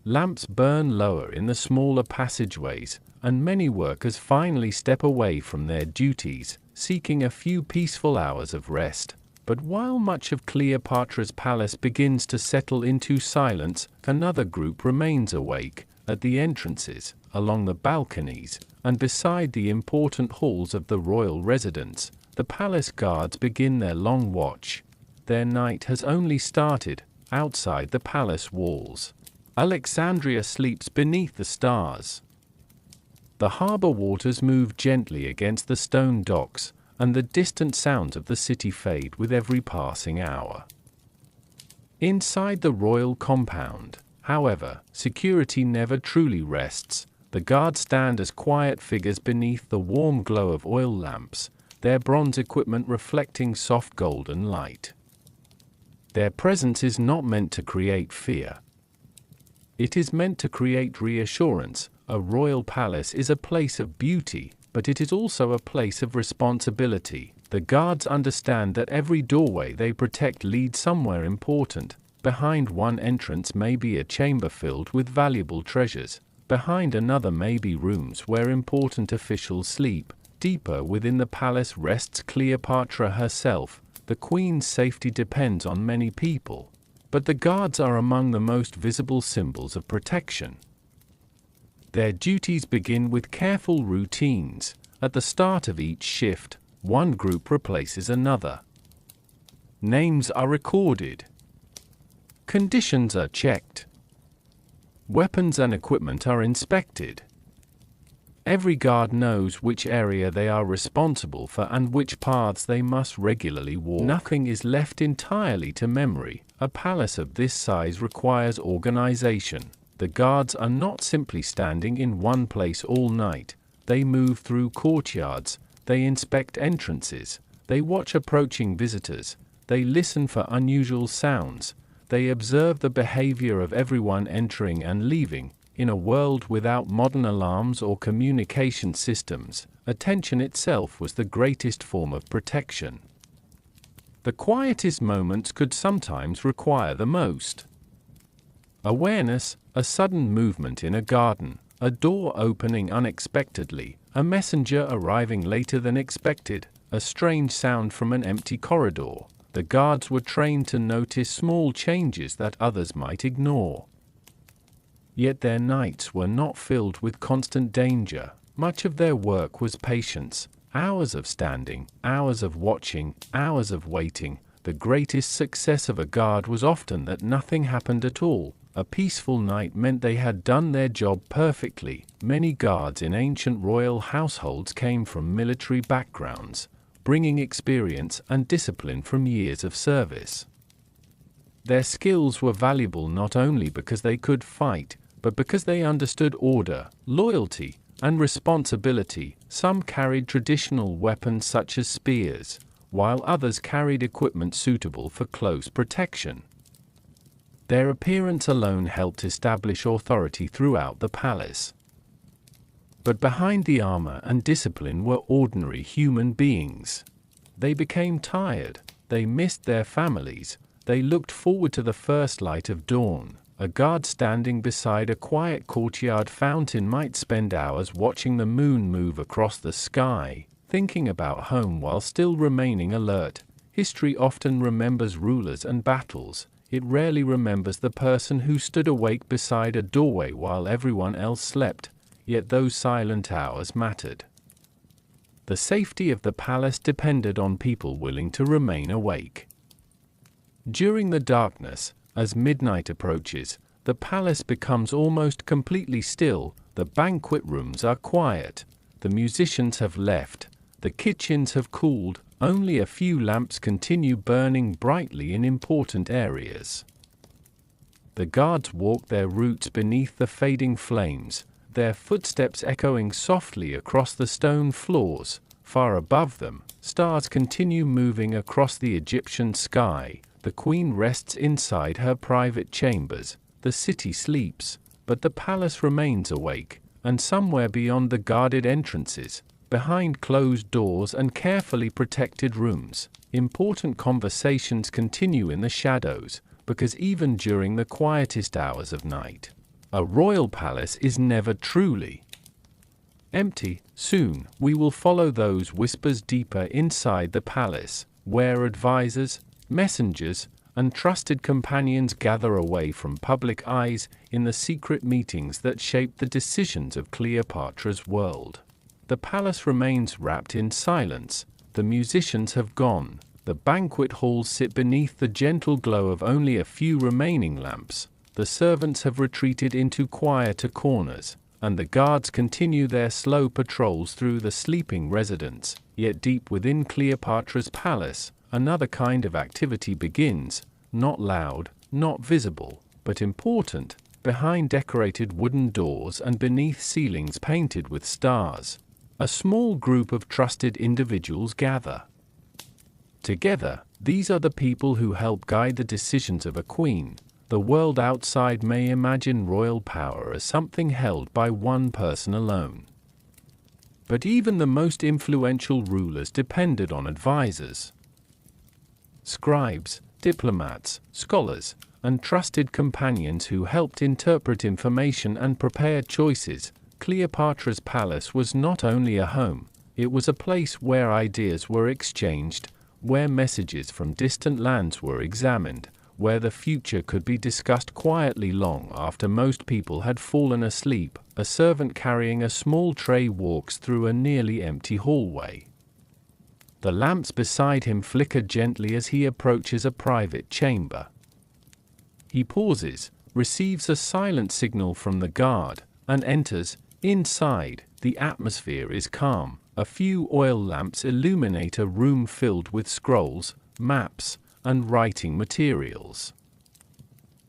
Lamps burn lower in the smaller passageways, and many workers finally step away from their duties, seeking a few peaceful hours of rest. But while much of Cleopatra's palace begins to settle into silence, another group remains awake, at the entrances, along the balconies, and beside the important halls of the royal residence. The palace guards begin their long watch. Their night has only started, outside the palace walls. Alexandria sleeps beneath the stars. The harbor waters move gently against the stone docks, and the distant sounds of the city fade with every passing hour. Inside the royal compound, however, security never truly rests. The guards stand as quiet figures beneath the warm glow of oil lamps, their bronze equipment reflecting soft golden light. Their presence is not meant to create fear. It is meant to create reassurance. A royal palace is a place of beauty, but it is also a place of responsibility. The guards understand that every doorway they protect leads somewhere important. Behind one entrance may be a chamber filled with valuable treasures. Behind another may be rooms where important officials sleep. Deeper within the palace rests Cleopatra herself. The queen's safety depends on many people, but the guards are among the most visible symbols of protection. Their duties begin with careful routines. At the start of each shift, one group replaces another. Names are recorded. Conditions are checked. Weapons and equipment are inspected. Every guard knows which area they are responsible for and which paths they must regularly walk. Nothing is left entirely to memory. A palace of this size requires organization. The guards are not simply standing in one place all night. They move through courtyards, they inspect entrances, they watch approaching visitors, they listen for unusual sounds, they observe the behavior of everyone entering and leaving. In a world without modern alarms or communication systems, attention itself was the greatest form of protection. The quietest moments could sometimes require the most. Awareness, a sudden movement in a garden, a door opening unexpectedly, a messenger arriving later than expected, a strange sound from an empty corridor. The guards were trained to notice small changes that others might ignore. Yet their nights were not filled with constant danger. Much of their work was patience, hours of standing, hours of watching, hours of waiting. The greatest success of a guard was often that nothing happened at all. A peaceful night meant they had done their job perfectly. Many guards in ancient royal households came from military backgrounds, bringing experience and discipline from years of service. Their skills were valuable not only because they could fight, but because they understood order, loyalty, and responsibility. Some carried traditional weapons such as spears, while others carried equipment suitable for close protection. Their appearance alone helped establish authority throughout the palace. But behind the armor and discipline were ordinary human beings. They became tired, they missed their families, they looked forward to the first light of dawn. A guard standing beside a quiet courtyard fountain might spend hours watching the moon move across the sky, thinking about home while still remaining alert. History often remembers rulers and battles. It rarely remembers the person who stood awake beside a doorway while everyone else slept, yet those silent hours mattered. The safety of the palace depended on people willing to remain awake. During the darkness, as midnight approaches, the palace becomes almost completely still. The banquet rooms are quiet, the musicians have left, the kitchens have cooled, only a few lamps continue burning brightly in important areas. The guards walk their routes beneath the fading flames, their footsteps echoing softly across the stone floors. Far above them, stars continue moving across the Egyptian sky. The queen rests inside her private chambers. The city sleeps, but the palace remains awake, and somewhere beyond the guarded entrances, behind closed doors and carefully protected rooms, important conversations continue in the shadows, because even during the quietest hours of night, A royal palace is never truly empty. Soon, we will follow those whispers deeper inside the palace, where advisors, messengers, and trusted companions gather away from public eyes in the secret meetings that shape the decisions of Cleopatra's world. The palace remains wrapped in silence, the musicians have gone, the banquet halls sit beneath the gentle glow of only a few remaining lamps, the servants have retreated into quieter corners, and the guards continue their slow patrols through the sleeping residents. Yet deep within Cleopatra's palace, another kind of activity begins, not loud, not visible, but important, behind decorated wooden doors and beneath ceilings painted with stars. A small group of trusted individuals gather. Together, these are the people who help guide the decisions of a queen. The world outside may imagine royal power as something held by one person alone. But even the most influential rulers depended on advisors. Scribes, diplomats, scholars, and trusted companions who helped interpret information and prepare choices. Cleopatra's palace was not only a home, it was a place where ideas were exchanged, where messages from distant lands were examined, where the future could be discussed quietly long after most people had fallen asleep. A servant carrying a small tray walks through a nearly empty hallway. The lamps beside him flicker gently as he approaches a private chamber. He pauses, receives a silent signal from the guard, and enters. Inside, the atmosphere is calm. A few oil lamps illuminate a room filled with scrolls, maps, and writing materials.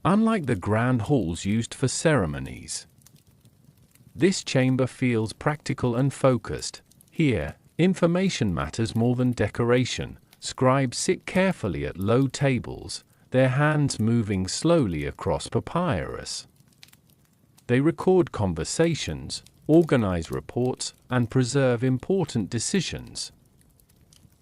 Unlike the grand halls used for ceremonies, this chamber feels practical and focused. Here, information matters more than decoration. Scribes sit carefully at low tables, their hands moving slowly across papyrus. They record conversations, organize reports, and preserve important decisions.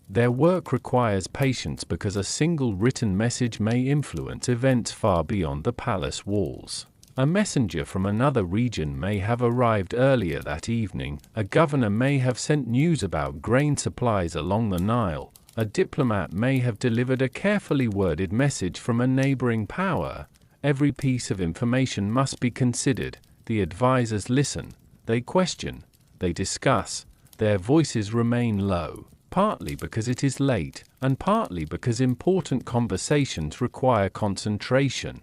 Their work requires patience because a single written message may influence events far beyond the palace walls. A messenger from another region may have arrived earlier that evening, a governor may have sent news about grain supplies along the Nile, a diplomat may have delivered a carefully worded message from a neighboring power. Every piece of information must be considered. The advisors listen, they question, they discuss, their voices remain low. Partly because it is late, and partly because important conversations require concentration.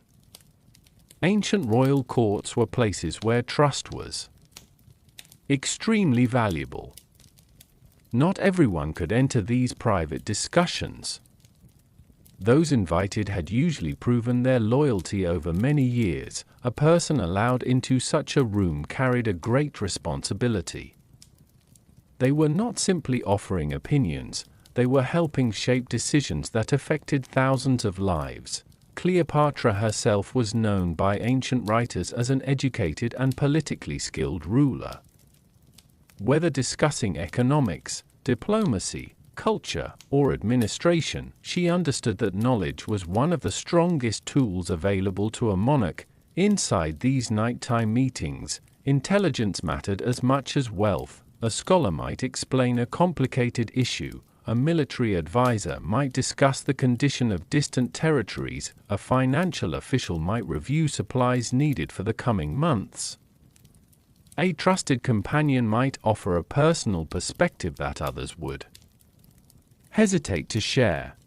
Ancient royal courts were places where trust was extremely valuable. Not everyone could enter these private discussions. Those invited had usually proven their loyalty over many years. A person allowed into such a room carried a great responsibility. They were not simply offering opinions, they were helping shape decisions that affected thousands of lives. Cleopatra herself was known by ancient writers as an educated and politically skilled ruler. Whether discussing economics, diplomacy, culture, or administration, she understood that knowledge was one of the strongest tools available to a monarch. Inside these nighttime meetings, intelligence mattered as much as wealth. A scholar might explain a complicated issue, a military advisor might discuss the condition of distant territories, a financial official might review supplies needed for the coming months. A trusted companion might offer a personal perspective that others would hesitate to share.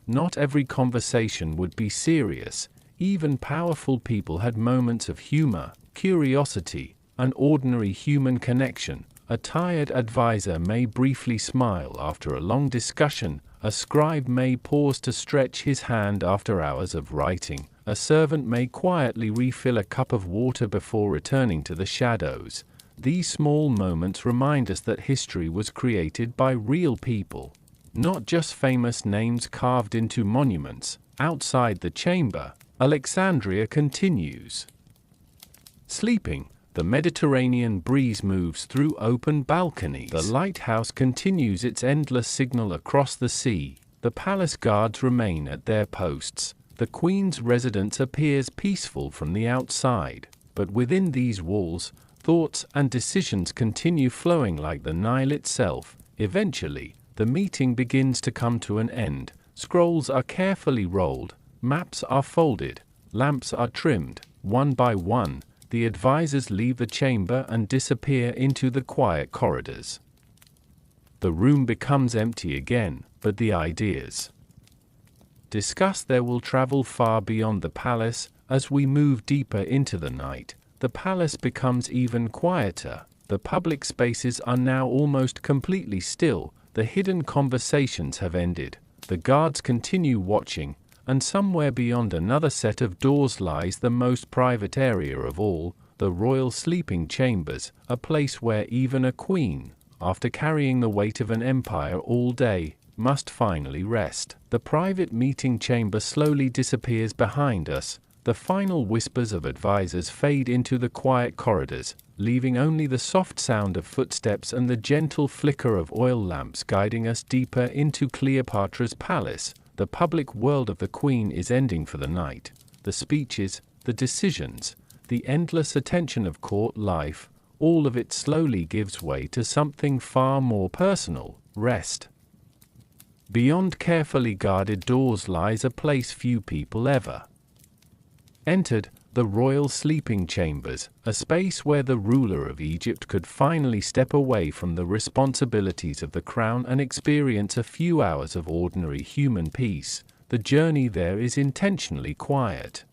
Not every conversation would be serious. Even powerful people had moments of humor, curiosity, an ordinary human connection. A tired advisor may briefly smile after a long discussion, a scribe may pause to stretch his hand after hours of writing, a servant may quietly refill a cup of water before returning to the shadows. These small moments remind us that history was created by real people, not just famous names carved into monuments. Outside the chamber, Alexandria continues. Sleeping, the Mediterranean breeze moves through open balconies. The lighthouse continues its endless signal across the sea. The palace guards remain at their posts. The queen's residence appears peaceful from the outside. but within these walls, thoughts and decisions continue flowing like the Nile itself. Eventually, the meeting begins to come to an end. Scrolls are carefully rolled, maps are folded, lamps are trimmed. One by one, the advisors leave the chamber and disappear into the quiet corridors. The room becomes empty again, but the ideas discussed there will travel far beyond the palace. As we move deeper into the night, the palace becomes even quieter. The public spaces are now almost completely still. The hidden conversations have ended. The guards continue watching, and somewhere beyond another set of doors lies the most private area of all, the royal sleeping chambers, a place where even a queen, after carrying the weight of an empire all day, must finally rest. The private meeting chamber slowly disappears behind us. The final whispers of advisors fade into the quiet corridors, leaving only the soft sound of footsteps and the gentle flicker of oil lamps guiding us deeper into Cleopatra's palace. The public world of the Queen is ending for the night. The speeches, the decisions, the endless attention of court life, all of it slowly gives way to something far more personal: rest. Beyond carefully guarded doors lies a place few people ever entered, the royal sleeping chambers, a space where the ruler of Egypt could finally step away from the responsibilities of the crown and experience a few hours of ordinary human peace. The journey there is intentionally quiet.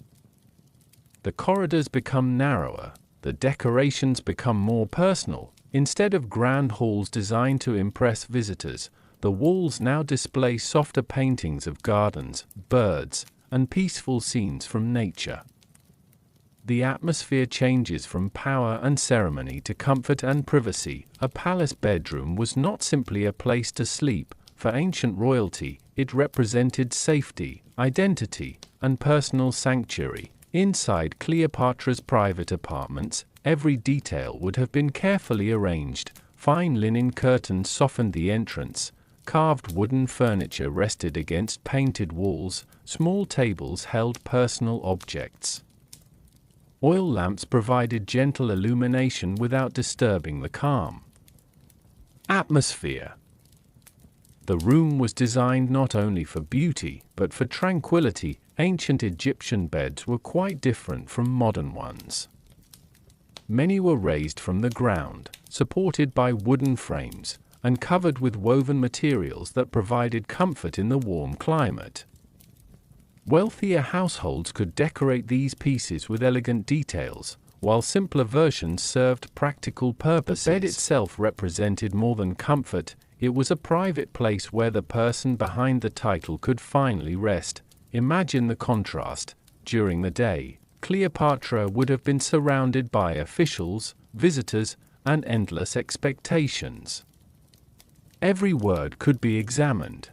The corridors become narrower, the decorations become more personal. Instead of grand halls designed to impress visitors, the walls now display softer paintings of gardens, birds, and peaceful scenes from nature. The atmosphere changes from power and ceremony to comfort and privacy. A palace bedroom was not simply a place to sleep. For ancient royalty, it represented safety, identity, and personal sanctuary. Inside Cleopatra's private apartments, every detail would have been carefully arranged. Fine linen curtains softened the entrance. Carved wooden furniture rested against painted walls. Small tables held personal objects. Oil lamps provided gentle illumination without disturbing the calm atmosphere. The room was designed not only for beauty, but for tranquility. Ancient Egyptian beds were quite different from modern ones. Many were raised from the ground, supported by wooden frames, and covered with woven materials that provided comfort in the warm climate. Wealthier households could decorate these pieces with elegant details, while simpler versions served practical purposes. The bed itself represented more than comfort. It was a private place where the person behind the title could finally rest. Imagine the contrast. During the day, Cleopatra would have been surrounded by officials, visitors, and endless expectations. Every word could be examined.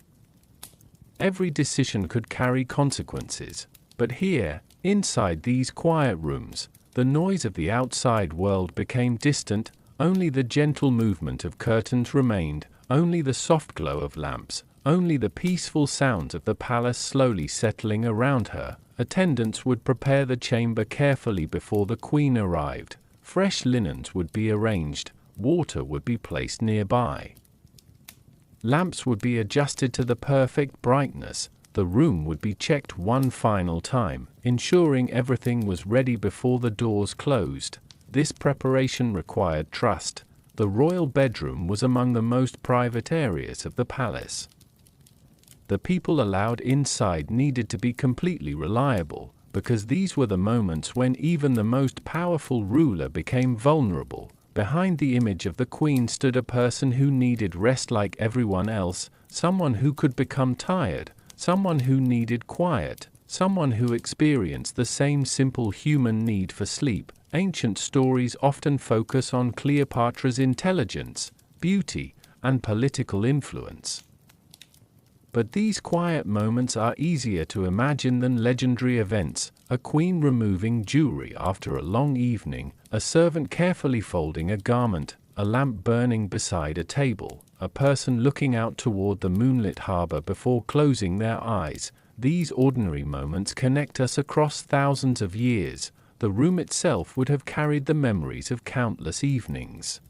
Every decision could carry consequences. But here, inside these quiet rooms, the noise of the outside world became distant. Only the gentle movement of curtains remained, only the soft glow of lamps, only the peaceful sounds of the palace slowly settling around her. Attendants would prepare the chamber carefully before the queen arrived. Fresh linens would be arranged, water would be placed nearby. Lamps would be adjusted to the perfect brightness. The room would be checked one final time, ensuring everything was ready before the doors closed. This preparation required trust. The royal bedroom was among the most private areas of the palace. The people allowed inside needed to be completely reliable, because these were the moments when even the most powerful ruler became vulnerable. Behind the image of the queen stood a person who needed rest like everyone else, someone who could become tired, someone who needed quiet, someone who experienced the same simple human need for sleep. Ancient stories often focus on Cleopatra's intelligence, beauty, and political influence. But these quiet moments are easier to imagine than legendary events: a queen removing jewelry after a long evening, a servant carefully folding a garment, a lamp burning beside a table, a person looking out toward the moonlit harbor before closing their eyes. These ordinary moments connect us across thousands of years. the room itself would have carried the memories of countless evenings.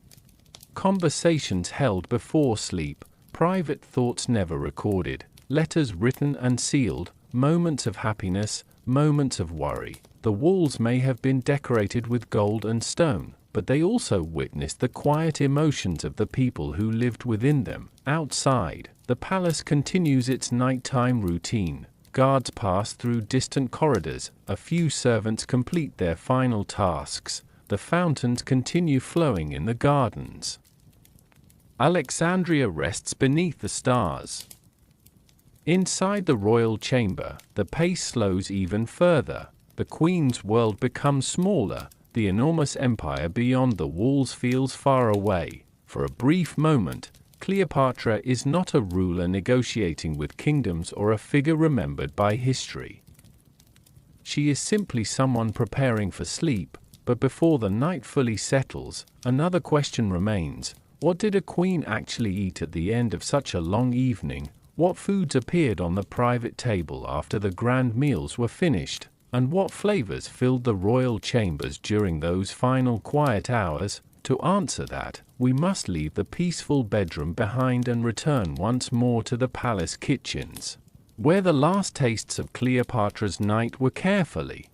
Conversations held before sleep, private thoughts never recorded, letters written and sealed, moments of happiness, moments of worry. The walls may have been decorated with gold and stone, but they also witnessed the quiet emotions of the people who lived within them. Outside, the palace continues its nighttime routine. Guards pass through distant corridors, a few servants complete their final tasks, the fountains continue flowing in the gardens. Alexandria rests beneath the stars. Inside the royal chamber, the pace slows even further. The queen's world becomes smaller, the enormous empire beyond the walls feels far away. For a brief moment, Cleopatra is not a ruler negotiating with kingdoms or a figure remembered by history. She is simply someone preparing for sleep, but before the night fully settles, another question remains: what did a queen actually eat at the end of such a long evening? What foods appeared on the private table after the grand meals were finished? And what flavors filled the royal chambers during those final quiet hours? To answer that, we must leave the peaceful bedroom behind and return once more to the palace kitchens, where the last tastes of Cleopatra's night were carefully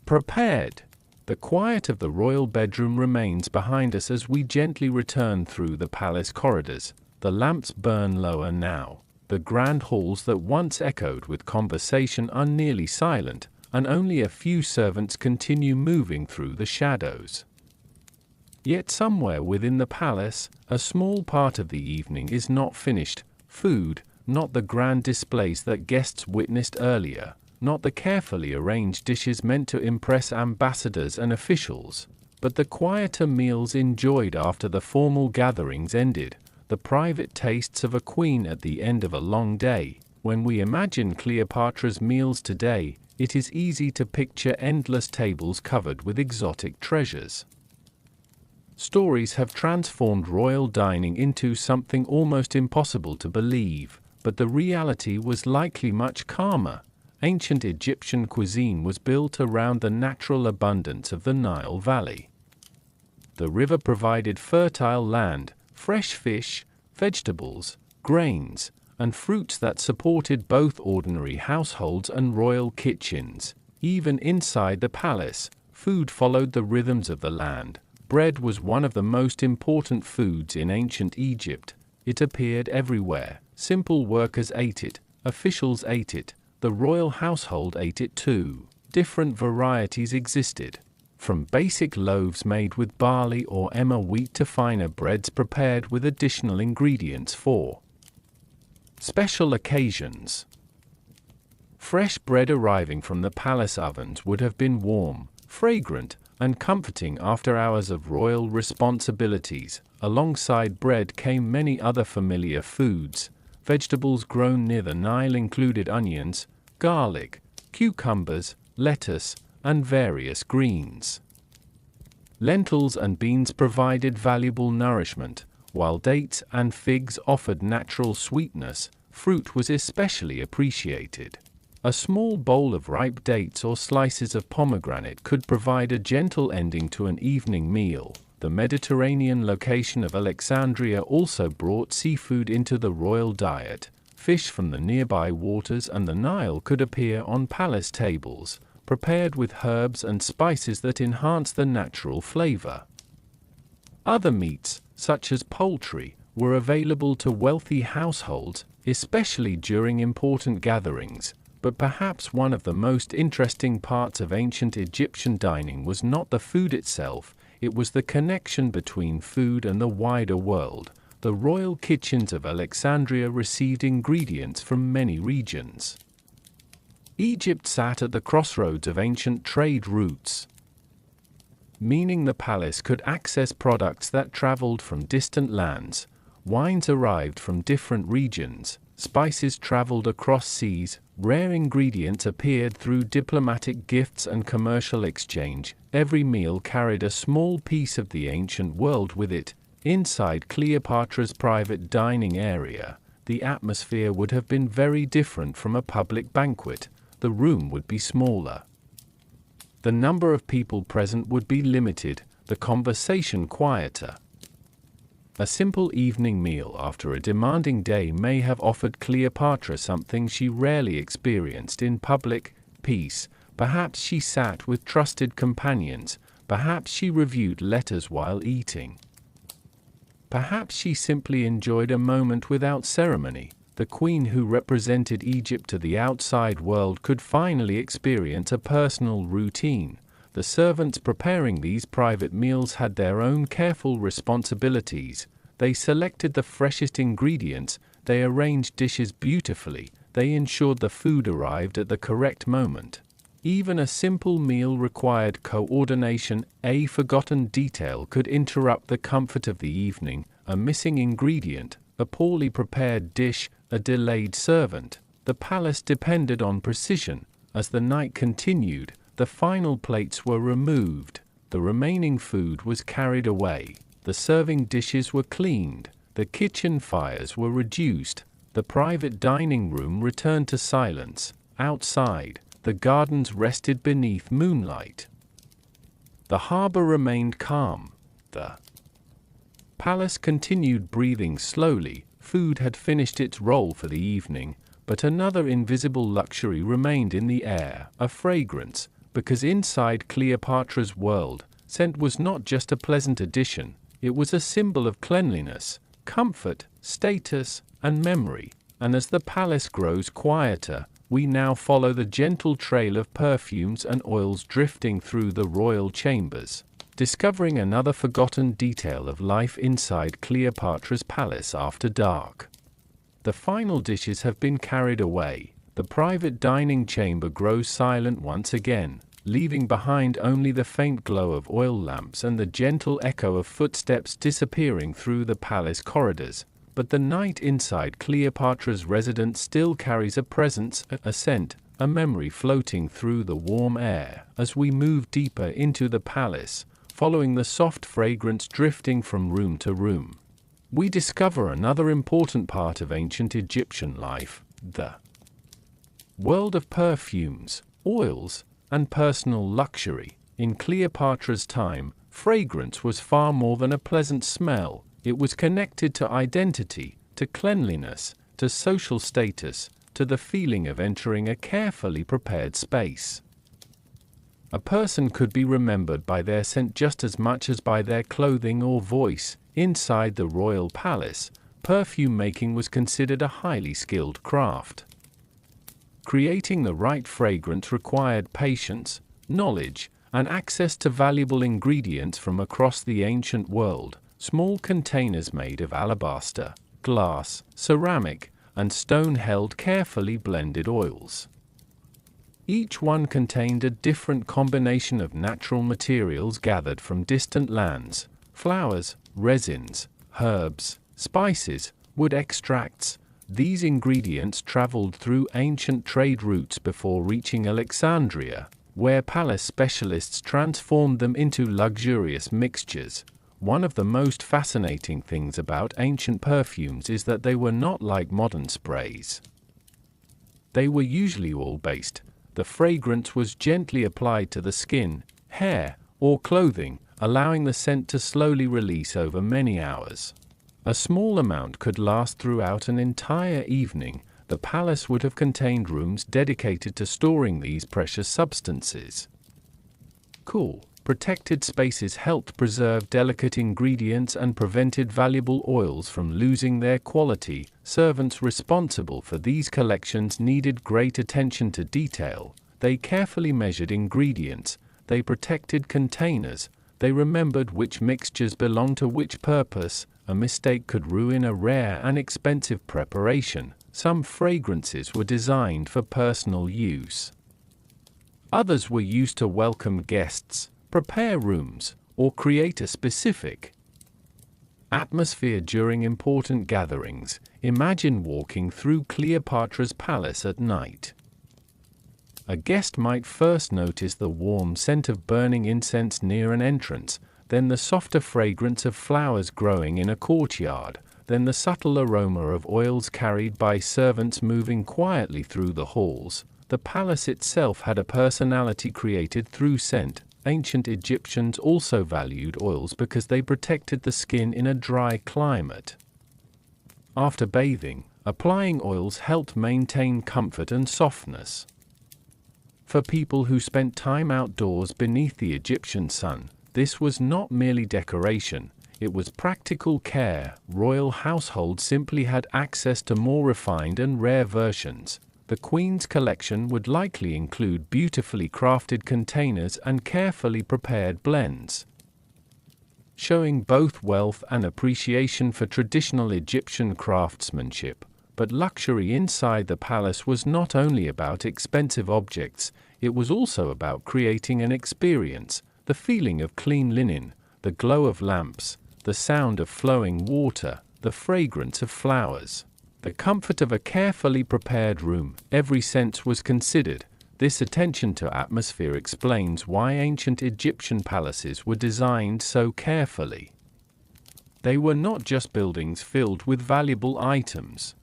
prepared. The quiet of the royal bedroom remains behind us as we gently return through the palace corridors. The lamps burn lower now. The grand halls that once echoed with conversation are nearly silent, and only a few servants continue moving through the shadows. Yet somewhere within the palace, a small part of the evening is not finished. Food, not the grand displays that guests witnessed earlier, not the carefully arranged dishes meant to impress ambassadors and officials, but the quieter meals enjoyed after the formal gatherings ended, the private tastes of a queen at the end of a long day. When we imagine Cleopatra's meals today, it is easy to picture endless tables covered with exotic treasures. Stories have transformed royal dining into something almost impossible to believe, but the reality was likely much calmer. Ancient Egyptian cuisine was built around the natural abundance of the Nile Valley. The river provided fertile land, fresh fish, vegetables, grains, and fruits that supported both ordinary households and royal kitchens. Even inside the palace, food followed the rhythms of the land. Bread was one of the most important foods in ancient Egypt. It appeared everywhere. Simple workers ate it, officials ate it, the royal household ate it too. Different varieties existed, from basic loaves made with barley or emmer wheat to finer breads prepared with additional ingredients for special occasions. Fresh bread arriving from the palace ovens would have been warm, fragrant, and comforting after hours of royal responsibilities. Alongside bread came many other familiar foods. Vegetables grown near the Nile included onions, garlic, cucumbers, lettuce, and various greens. Lentils and beans provided valuable nourishment, while dates and figs offered natural sweetness. Fruit was especially appreciated. A small bowl of ripe dates or slices of pomegranate could provide a gentle ending to an evening meal. The Mediterranean location of Alexandria also brought seafood into the royal diet. Fish from the nearby waters and the Nile could appear on palace tables, prepared with herbs and spices that enhance the natural flavor. Other meats, such as poultry, were available to wealthy households, especially during important gatherings. But perhaps one of the most interesting parts of ancient Egyptian dining was not the food itself, it was the connection between food and the wider world. The royal kitchens of Alexandria received ingredients from many regions. Egypt sat at the crossroads of ancient trade routes, meaning the palace could access products that traveled from distant lands. Wines arrived from different regions, spices traveled across seas, rare ingredients appeared through diplomatic gifts and commercial exchange. Every meal carried a small piece of the ancient world with it. Inside Cleopatra's private dining area, the atmosphere would have been very different from a public banquet. The room would be smaller. The number of people present would be limited, the conversation quieter. A simple evening meal after a demanding day may have offered Cleopatra something she rarely experienced in public: peace. Perhaps she sat with trusted companions, perhaps she reviewed letters while eating. Perhaps she simply enjoyed a moment without ceremony. The queen who represented Egypt to the outside world could finally experience a personal routine. The servants preparing these private meals had their own careful responsibilities. They selected the freshest ingredients, they arranged dishes beautifully, they ensured the food arrived at the correct moment. Even a simple meal required coordination. A forgotten detail could interrupt the comfort of the evening: a missing ingredient, a poorly prepared dish, a delayed servant. The palace depended on precision. As the night continued, the final plates were removed, the remaining food was carried away, the serving dishes were cleaned, the kitchen fires were reduced, the private dining room returned to silence. Outside, the gardens rested beneath moonlight. The harbor remained calm. The palace continued breathing slowly. Food had finished its role for the evening, but another invisible luxury remained in the air: a fragrance, because inside Cleopatra's world, scent was not just a pleasant addition, it was a symbol of cleanliness, comfort, status, and memory. And as the palace grows quieter, we now follow the gentle trail of perfumes and oils drifting through the royal chambers, discovering another forgotten detail of life inside Cleopatra's palace after dark. The final dishes have been carried away. The private dining chamber grows silent once again, leaving behind only the faint glow of oil lamps and the gentle echo of footsteps disappearing through the palace corridors. But the night inside Cleopatra's residence still carries a presence, a scent, a memory floating through the warm air. As we move deeper into the palace, following the soft fragrance drifting from room to room, we discover another important part of ancient Egyptian life: the world of perfumes, oils, and personal luxury. In Cleopatra's time, fragrance was far more than a pleasant smell. It was connected to identity, to cleanliness, to social status, to the feeling of entering a carefully prepared space. A person could be remembered by their scent just as much as by their clothing or voice. Inside the royal palace, perfume making was considered a highly skilled craft. Creating the right fragrance required patience, knowledge, and access to valuable ingredients from across the ancient world. Small containers made of alabaster, glass, ceramic, and stone held carefully blended oils. Each one contained a different combination of natural materials gathered from distant lands: flowers, resins, herbs, spices, wood extracts. These ingredients traveled through ancient trade routes before reaching Alexandria, where palace specialists transformed them into luxurious mixtures. One of the most fascinating things about ancient perfumes is that they were not like modern sprays. They were usually oil-based. The fragrance was gently applied to the skin, hair, or clothing, allowing the scent to slowly release over many hours. A small amount could last throughout an entire evening. The palace would have contained rooms dedicated to storing these precious substances. Cool, protected spaces helped preserve delicate ingredients and prevented valuable oils from losing their quality. Servants responsible for these collections needed great attention to detail. They carefully measured ingredients, they protected containers, they remembered which mixtures belonged to which purpose. A mistake could ruin a rare and expensive preparation. Some fragrances were designed for personal use. Others were used to welcome guests, prepare rooms, or create a specific atmosphere during important gatherings. Imagine walking through Cleopatra's palace at night. A guest might first notice the warm scent of burning incense near an entrance, then the softer fragrance of flowers growing in a courtyard, then the subtle aroma of oils carried by servants moving quietly through the halls. The palace itself had a personality created through scent. Ancient Egyptians also valued oils because they protected the skin in a dry climate. After bathing, applying oils helped maintain comfort and softness. For people who spent time outdoors beneath the Egyptian sun, this was not merely decoration, it was practical care. Royal households simply had access to more refined and rare versions. The Queen's collection would likely include beautifully crafted containers and carefully prepared blends, showing both wealth and appreciation for traditional Egyptian craftsmanship. But luxury inside the palace was not only about expensive objects, it was also about creating an experience, the feeling of clean linen, the glow of lamps, the sound of flowing water, the fragrance of flowers, the comfort of a carefully prepared room. Every sense was considered. This attention to atmosphere explains why ancient Egyptian palaces were designed so carefully. They were not just buildings filled with valuable items.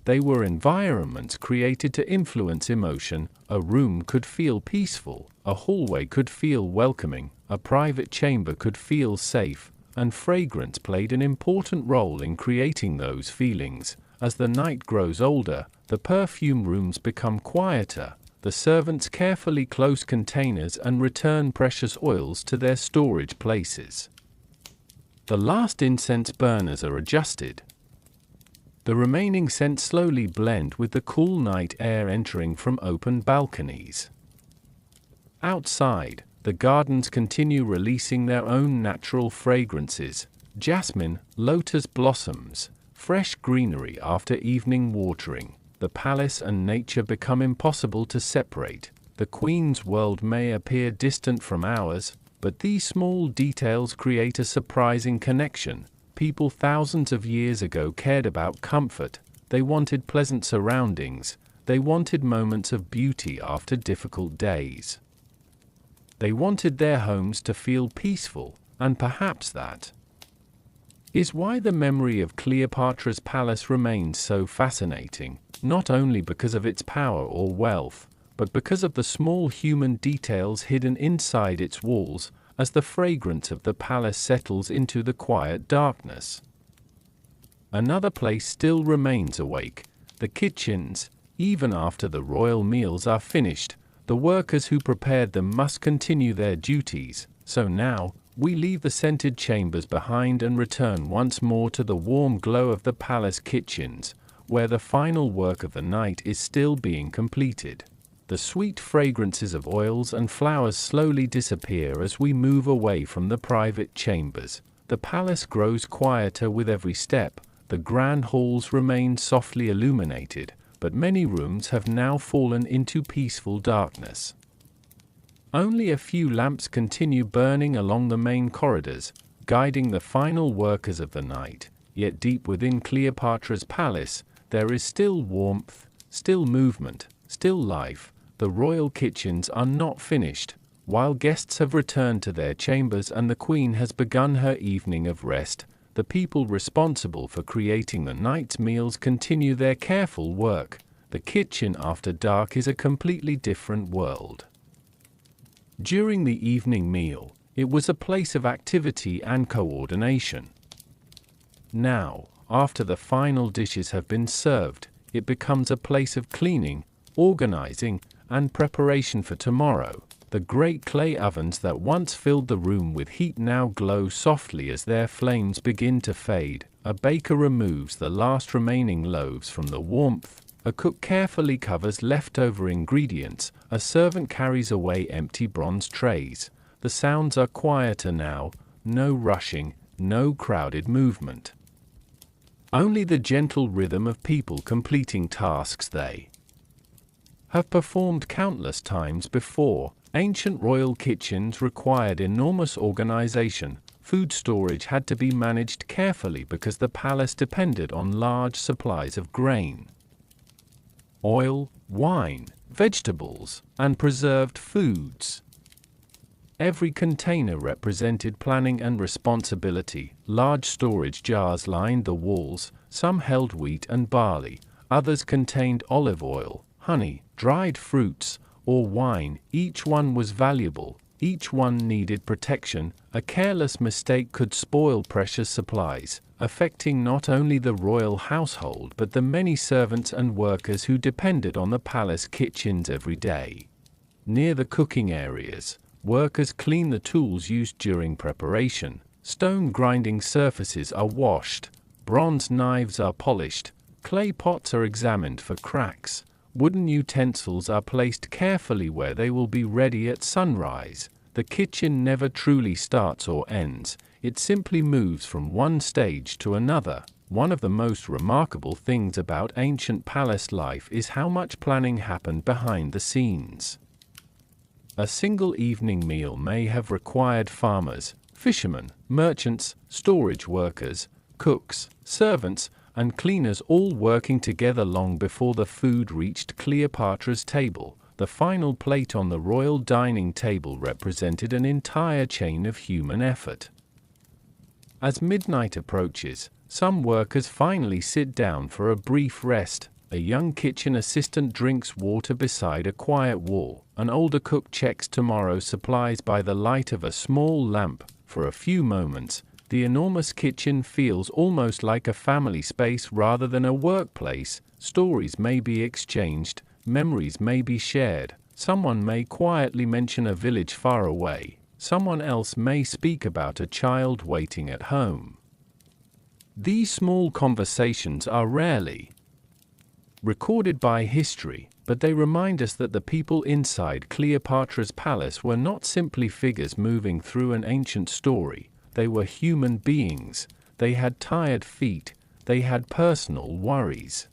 They were environments created to influence emotion. A room could feel peaceful, a hallway could feel welcoming, a private chamber could feel safe, and fragrance played an important role in creating those feelings. As the night grows older, the perfume rooms become quieter. The servants carefully close containers and return precious oils to their storage places. The last incense burners are adjusted. The remaining scents slowly blend with the cool night air entering from open balconies. Outside, the gardens continue releasing their own natural fragrances: jasmine, lotus blossoms, fresh greenery after evening watering. The palace and nature become impossible to separate. The Queen's world may appear distant from ours, but these small details create a surprising connection. People thousands of years ago cared about comfort. They wanted pleasant surroundings. They wanted moments of beauty after difficult days. They wanted their homes to feel peaceful, and perhaps that is why the memory of Cleopatra's palace remains so fascinating, not only because of its power or wealth, but because of the small human details hidden inside its walls. As the fragrance of the palace settles into the quiet darkness, another place still remains awake: the kitchens. Even after the royal meals are finished, the workers who prepared them must continue their duties. So now, we leave the scented chambers behind and return once more to the warm glow of the palace kitchens, where the final work of the night is still being completed. The sweet fragrances of oils and flowers slowly disappear as we move away from the private chambers. The palace grows quieter with every step. The grand halls remain softly illuminated, but many rooms have now fallen into peaceful darkness. Only a few lamps continue burning along the main corridors, guiding the final workers of the night. Yet deep within Cleopatra's palace, there is still warmth, still movement, still life. The royal kitchens are not finished. While guests have returned to their chambers and the Queen has begun her evening of rest, the people responsible for creating the night's meals continue their careful work. The kitchen after dark is a completely different world. During the evening meal, it was a place of activity and coordination. Now, after the final dishes have been served, it becomes a place of cleaning, organizing, and preparation for tomorrow. The great clay ovens that once filled the room with heat now glow softly as their flames begin to fade. A baker removes the last remaining loaves from the warmth. A cook carefully covers leftover ingredients. A servant carries away empty bronze trays. The sounds are quieter now, no rushing, no crowded movement. Only the gentle rhythm of people completing tasks they have performed countless times before. Ancient royal kitchens required enormous organization. Food storage had to be managed carefully because the palace depended on large supplies of grain, oil, wine, vegetables, and preserved foods. Every container represented planning and responsibility. Large storage jars lined the walls. Some held wheat and barley, others contained olive oil, honey, dried fruits, or wine. Each one was valuable, each one needed protection. A careless mistake could spoil precious supplies, affecting not only the royal household but the many servants and workers who depended on the palace kitchens every day. Near the cooking areas, workers clean the tools used during preparation, stone grinding surfaces are washed, bronze knives are polished, clay pots are examined for cracks, wooden utensils are placed carefully where they will be ready at sunrise. The kitchen never truly starts or ends, it simply moves from one stage to another. One of the most remarkable things about ancient palace life is how much planning happened behind the scenes. A single evening meal may have required farmers, fishermen, merchants, storage workers, cooks, servants, and cleaners all working together long before the food reached Cleopatra's table. The final plate on the royal dining table represented an entire chain of human effort. As midnight approaches, some workers finally sit down for a brief rest. A young kitchen assistant drinks water beside a quiet wall. An older cook checks tomorrow's supplies by the light of a small lamp. For a few moments, the enormous kitchen feels almost like a family space rather than a workplace. Stories may be exchanged, memories may be shared. Someone may quietly mention a village far away. Someone else may speak about a child waiting at home. These small conversations are rarely recorded by history, but they remind us that the people inside Cleopatra's palace were not simply figures moving through an ancient story. They were human beings. They had tired feet. They had personal worries.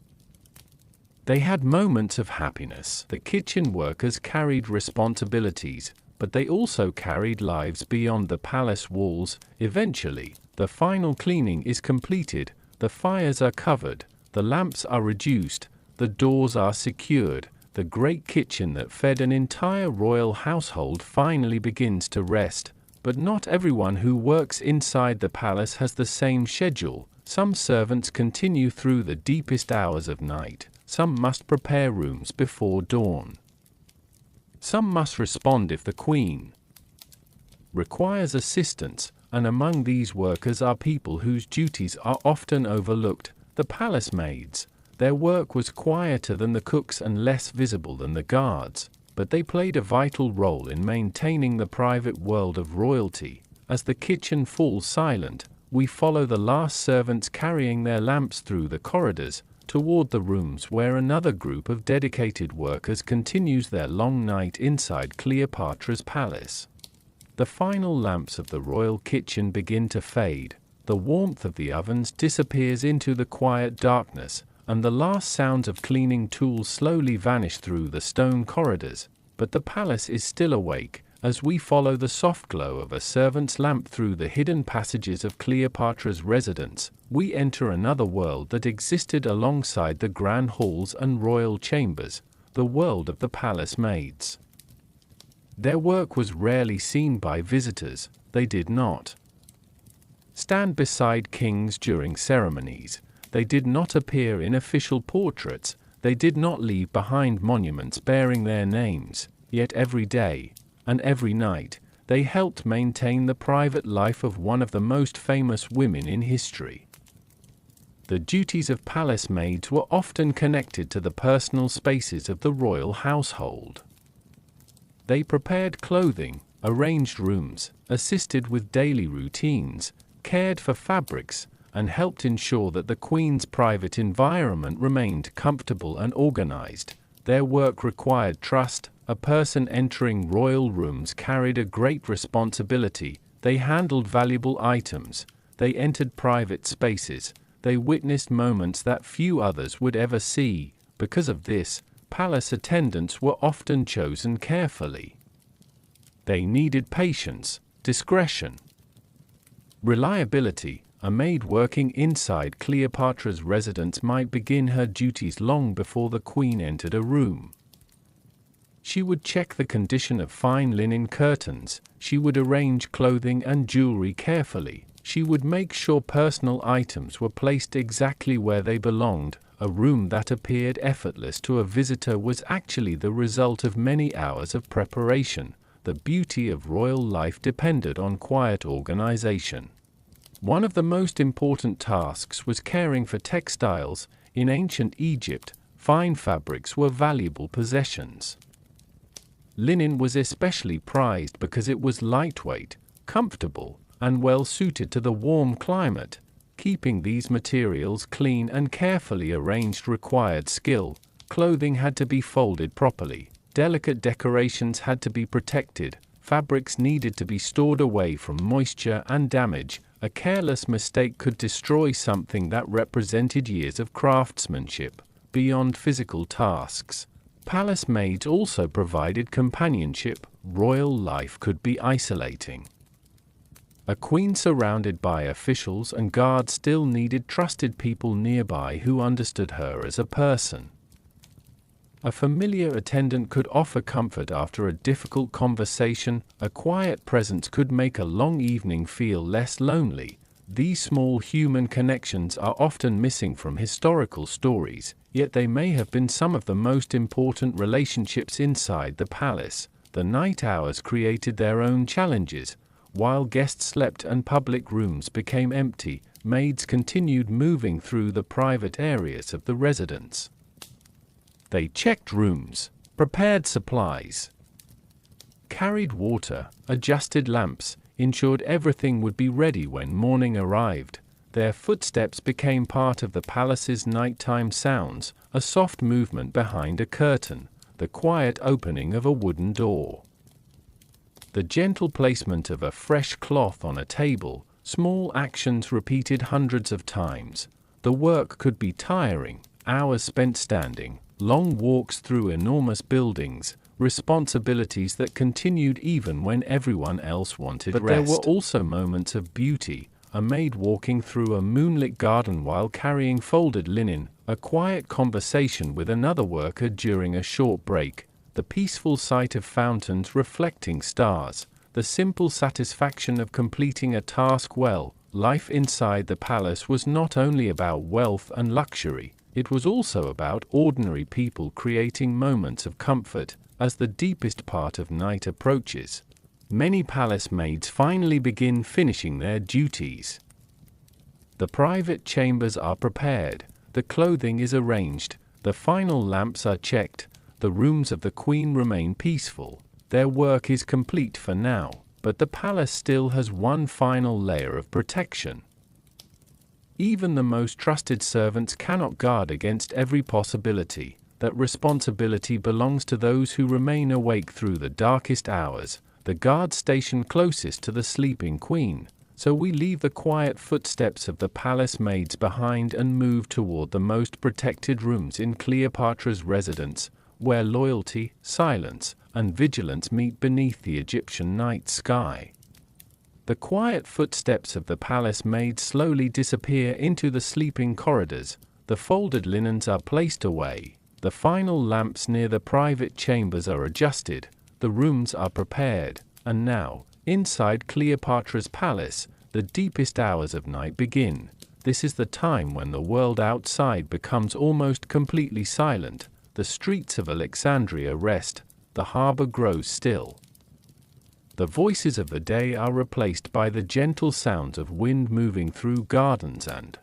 They had moments of happiness. The kitchen workers carried responsibilities, but they also carried lives beyond the palace walls. Eventually, the final cleaning is completed, the fires are covered, the lamps are reduced, the doors are secured. The great kitchen that fed an entire royal household finally begins to rest. But not everyone who works inside the palace has the same schedule. Some servants continue through the deepest hours of night. Some must prepare rooms before dawn. Some must respond if the queen requires assistance, and among these workers are people whose duties are often overlooked. The palace maids. Their work was quieter than the cooks and less visible than the guards, but they played a vital role in maintaining the private world of royalty. As the kitchen falls silent, we follow the last servants carrying their lamps through the corridors, toward the rooms where another group of dedicated workers continues their long night inside Cleopatra's palace. The final lamps of the royal kitchen begin to fade, the warmth of the ovens disappears into the quiet darkness, and the last sounds of cleaning tools slowly vanish through the stone corridors. But the palace is still awake, as we follow the soft glow of a servant's lamp through the hidden passages of Cleopatra's residence. We enter another world that existed alongside the grand halls and royal chambers, the world of the palace maids. Their work was rarely seen by visitors. They did not stand beside kings during ceremonies. They did not appear in official portraits. They did not leave behind monuments bearing their names. Yet every day, and every night, they helped maintain the private life of one of the most famous women in history. The duties of palace maids were often connected to the personal spaces of the royal household. They prepared clothing, arranged rooms, assisted with daily routines, cared for fabrics, and helped ensure that the Queen's private environment remained comfortable and organized. Their work required trust. A person entering royal rooms carried a great responsibility. They handled valuable items. They entered private spaces. They witnessed moments that few others would ever see. Because of this, palace attendants were often chosen carefully. They needed patience, discretion, reliability. A maid working inside Cleopatra's residence might begin her duties long before the queen entered a room. She would check the condition of fine linen curtains. She would arrange clothing and jewelry carefully. She would make sure personal items were placed exactly where they belonged. A room that appeared effortless to a visitor was actually the result of many hours of preparation. The beauty of royal life depended on quiet organization. One of the most important tasks was caring for textiles. In ancient Egypt, fine fabrics were valuable possessions. Linen was especially prized because it was lightweight, comfortable, and well suited to the warm climate. Keeping these materials clean and carefully arranged required skill. Clothing had to be folded properly. Delicate decorations had to be protected. Fabrics needed to be stored away from moisture and damage. A careless mistake could destroy something that represented years of craftsmanship. Beyond physical tasks, palace maids also provided companionship. Royal life could be isolating. A queen surrounded by officials and guards still needed trusted people nearby who understood her as a person. A familiar attendant could offer comfort after a difficult conversation. A quiet presence could make a long evening feel less lonely. These small human connections are often missing from historical stories, yet they may have been some of the most important relationships inside the palace. The night hours created their own challenges. While guests slept and public rooms became empty, maids continued moving through the private areas of the residence. They checked rooms, prepared supplies, carried water, adjusted lamps, ensured everything would be ready when morning arrived. Their footsteps became part of the palace's nighttime sounds, a soft movement behind a curtain, the quiet opening of a wooden door, the gentle placement of a fresh cloth on a table. Small actions repeated hundreds of times. The work could be tiring, hours spent standing, long walks through enormous buildings, responsibilities that continued even when everyone else wanted rest. But there were also moments of beauty. A maid walking through a moonlit garden while carrying folded linen, a quiet conversation with another worker during a short break, the peaceful sight of fountains reflecting stars, the simple satisfaction of completing a task well. Life inside the palace was not only about wealth and luxury, it was also about ordinary people creating moments of comfort. As the deepest part of night approaches, many palace maids finally begin finishing their duties. The private chambers are prepared, the clothing is arranged, the final lamps are checked. The rooms of the queen remain peaceful. Their work is complete for now, but the palace still has one final layer of protection. Even the most trusted servants cannot guard against every possibility. That responsibility belongs to those who remain awake through the darkest hours, the guard stationed closest to the sleeping queen. So we leave the quiet footsteps of the palace maids behind and move toward the most protected rooms in Cleopatra's residence, where loyalty, silence, and vigilance meet beneath the Egyptian night sky. The quiet footsteps of the palace maids slowly disappear into the sleeping corridors. The folded linens are placed away. The final lamps near the private chambers are adjusted. The rooms are prepared. And now, inside Cleopatra's palace, the deepest hours of night begin. This is the time when the world outside becomes almost completely silent. The streets of Alexandria rest, the harbor grows still. The voices of the day are replaced by the gentle sounds of wind moving through gardens and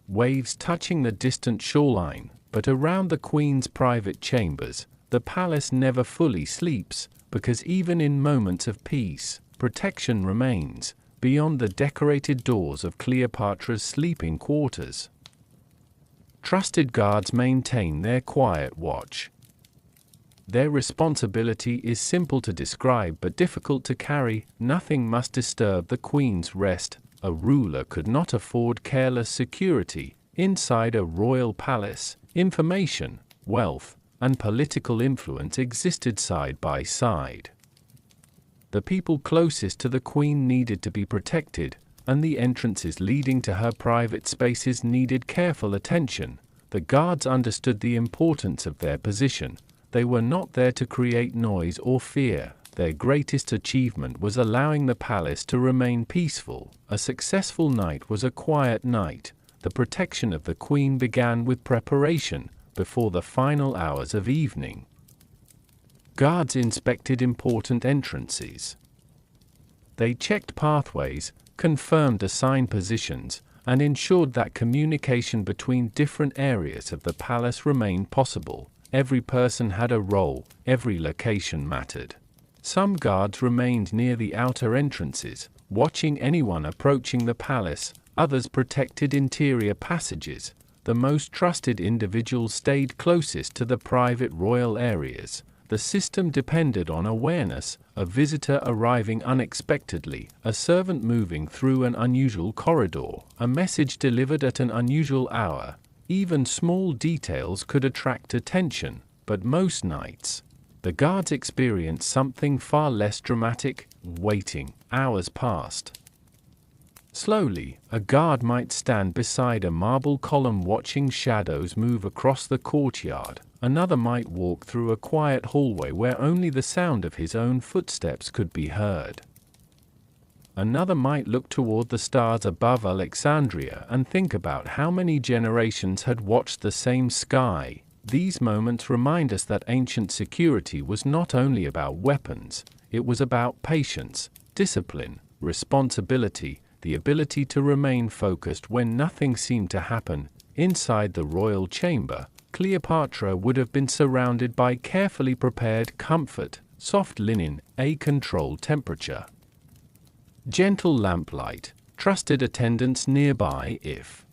waves touching the distant shoreline. But around the queen's private chambers, the palace never fully sleeps, because even in moments of peace, protection remains beyond the decorated doors of Cleopatra's sleeping quarters. Trusted guards maintain their quiet watch. Their responsibility is simple to describe but difficult to carry. Nothing must disturb the queen's rest. A ruler could not afford careless security. Inside a royal palace, information, wealth, and political influence existed side by side. The people closest to the queen needed to be protected, and the entrances leading to her private spaces needed careful attention. The guards understood the importance of their position. They were not there to create noise or fear. their greatest achievement was allowing the palace to remain peaceful. A successful night was a quiet night. The protection of the queen began with preparation, before the final hours of evening. Guards inspected important entrances. They checked pathways, confirmed assigned positions, and ensured that communication between different areas of the palace remained possible. Every person had a role, every location mattered. Some guards remained near the outer entrances, watching anyone approaching the palace. Others protected interior passages. The most trusted individuals stayed closest to the private royal areas. The system depended on awareness, a visitor arriving unexpectedly, a servant moving through an unusual corridor, a message delivered at an unusual hour. Even small details could attract attention, but most nights, the guards experienced something far less dramatic: waiting. Hours passed. Slowly, a guard might stand beside a marble column watching shadows move across the courtyard. Another might walk through a quiet hallway where only the sound of his own footsteps could be heard. Another might look toward the stars above Alexandria and think about how many generations had watched the same sky. These moments remind us that ancient security was not only about weapons, it was about patience, discipline, responsibility, the ability to remain focused when nothing seemed to happen. Inside the royal chamber, Cleopatra would have been surrounded by carefully prepared comfort, soft linen, a controlled temperature, gentle lamplight, trusted attendants nearby if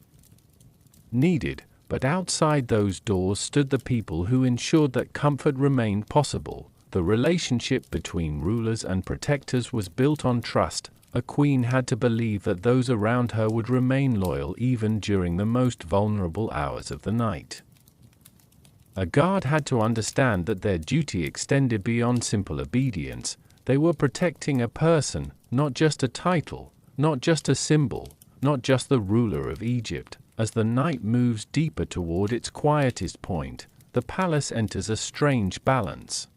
needed. But outside those doors stood the people who ensured that comfort remained possible. The relationship between rulers and protectors was built on trust. A queen had to believe that those around her would remain loyal even during the most vulnerable hours of the night. A guard had to understand that their duty extended beyond simple obedience. They were protecting a person, not just a title, not just a symbol, not just the ruler of Egypt. As the night moves deeper toward its quietest point, the palace enters a strange balance.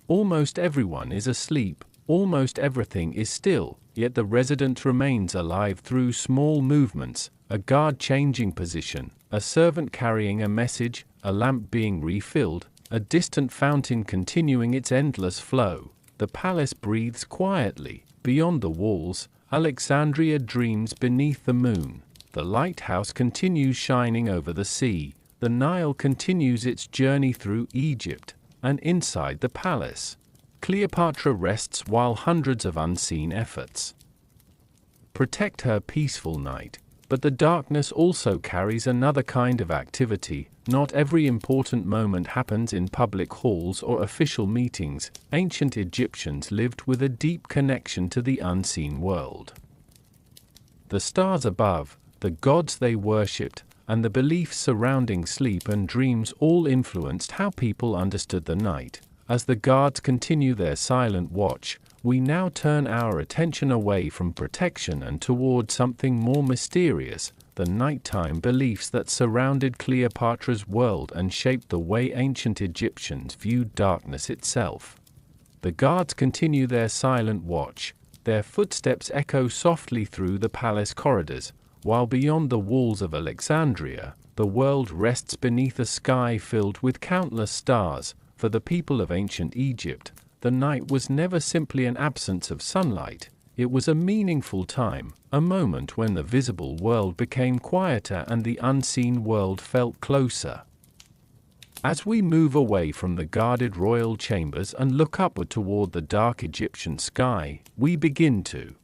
Almost everyone is asleep, almost everything is still, yet the resident remains alive through small movements: a guard changing position, a servant carrying a message, a lamp being refilled, a distant fountain continuing its endless flow. The palace breathes quietly. Beyond the walls, Alexandria dreams beneath the moon. The lighthouse continues shining over the sea. The Nile continues its journey through Egypt. And inside the palace, Cleopatra rests while hundreds of unseen efforts protect her peaceful night. But the darkness also carries another kind of activity. Not every important moment happens in public halls or official meetings. Ancient Egyptians lived with a deep connection to the unseen world. The stars above, the gods they worshipped, and the beliefs surrounding sleep and dreams all influenced how people understood the night. As the guards continue their silent watch, we now turn our attention away from protection and toward something more mysterious: the nighttime beliefs that surrounded Cleopatra's world and shaped the way ancient Egyptians viewed darkness itself. The guards continue their silent watch. Their footsteps echo softly through the palace corridors, while beyond the walls of Alexandria, the world rests beneath a sky filled with countless stars. For the people of ancient Egypt, the night was never simply an absence of sunlight. It was a meaningful time, a moment when the visible world became quieter and the unseen world felt closer. As we move away from the guarded royal chambers and look upward toward the dark Egyptian sky, we begin to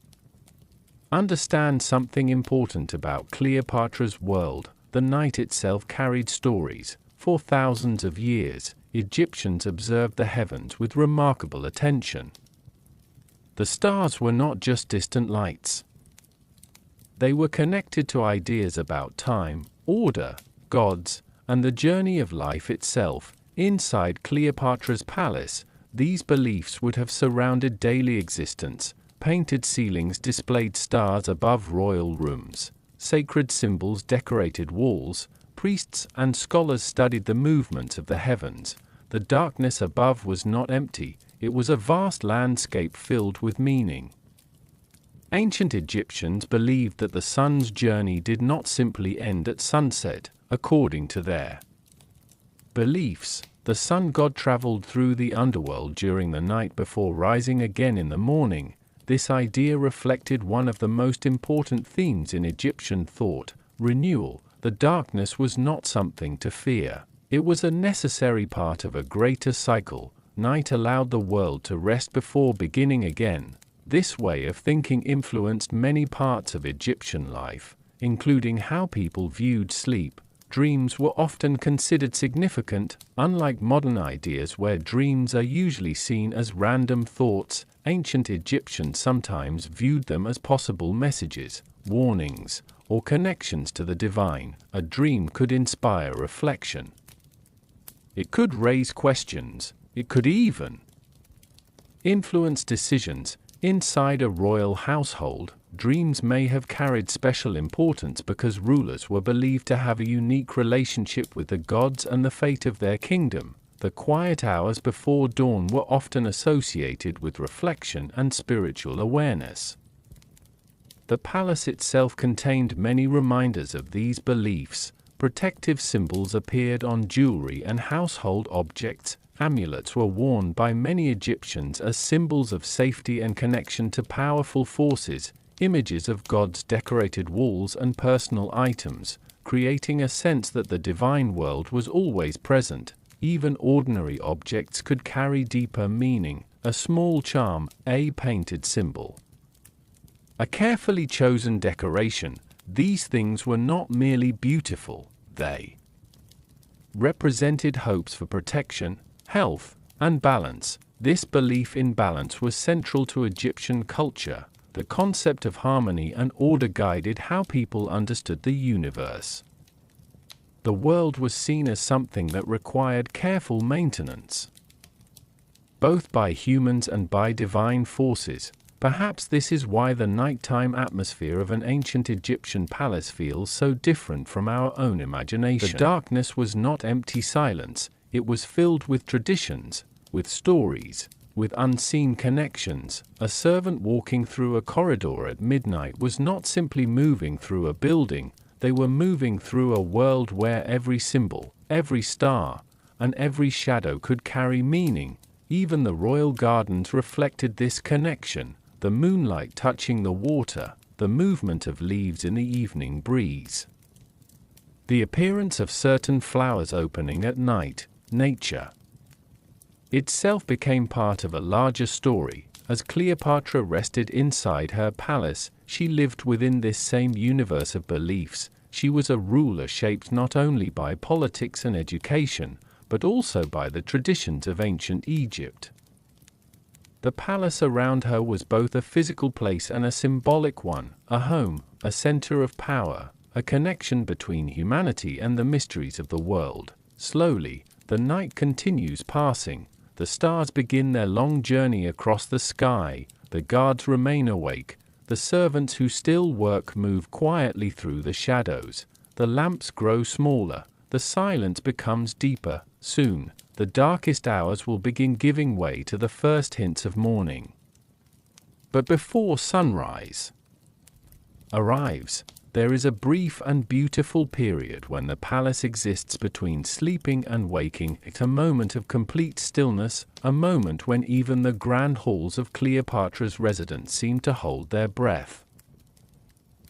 understand something important about Cleopatra's world. The night itself carried stories. For thousands of years, Egyptians observed the heavens with remarkable attention. The stars were not just distant lights. They were connected to ideas about time, order, gods, and the journey of life itself. Inside Cleopatra's palace, these beliefs would have surrounded daily existence. Painted ceilings displayed stars above royal rooms. Sacred symbols decorated walls. Priests and scholars studied the movements of the heavens. The darkness above was not empty, it was a vast landscape filled with meaning. Ancient Egyptians believed that the sun's journey did not simply end at sunset. According to their beliefs, the sun god traveled through the underworld during the night before rising again in the morning. This idea reflected one of the most important themes in Egyptian thought: renewal. The darkness was not something to fear. It was a necessary part of a greater cycle. Night allowed the world to rest before beginning again. This way of thinking influenced many parts of Egyptian life, including how people viewed sleep. Dreams were often considered significant, unlike modern ideas where dreams are usually seen as random thoughts. Ancient Egyptians sometimes viewed them as possible messages, warnings, or connections to the divine. A dream could inspire reflection. It could raise questions. It could even influence decisions. Inside a royal household, dreams may have carried special importance because rulers were believed to have a unique relationship with the gods and the fate of their kingdom. The quiet hours before dawn were often associated with reflection and spiritual awareness. The palace itself contained many reminders of these beliefs. Protective symbols appeared on jewelry and household objects. Amulets were worn by many Egyptians as symbols of safety and connection to powerful forces. Images of gods decorated walls and personal items, creating a sense that the divine world was always present. Even ordinary objects could carry deeper meaning: a small charm, a painted symbol, a carefully chosen decoration. These things were not merely beautiful, they represented hopes for protection, health, and balance. This belief in balance was central to Egyptian culture. The concept of harmony and order guided how people understood the universe. The world was seen as something that required careful maintenance, both by humans and by divine forces. Perhaps this is why the nighttime atmosphere of an ancient Egyptian palace feels so different from our own imagination. The darkness was not empty silence. It was filled with traditions, with stories, with unseen connections. A servant walking through a corridor at midnight was not simply moving through a building. They were moving through a world where every symbol, every star, and every shadow could carry meaning. Even the royal gardens reflected this connection: the moonlight touching the water, the movement of leaves in the evening breeze, the appearance of certain flowers opening at night. Nature itself became part of a larger story. As Cleopatra rested inside her palace, she lived within this same universe of beliefs. She was a ruler shaped not only by politics and education, but also by the traditions of ancient Egypt. The palace around her was both a physical place and a symbolic one, a home, a center of power, a connection between humanity and the mysteries of the world. Slowly, the night continues passing. The stars begin their long journey across the sky. The guards remain awake. The servants who still work move quietly through the shadows. The lamps grow smaller. The silence becomes deeper. Soon, the darkest hours will begin giving way to the first hints of morning. But before sunrise arrives, there is a brief and beautiful period when the palace exists between sleeping and waking. It's a moment of complete stillness, a moment when even the grand halls of Cleopatra's residence seem to hold their breath.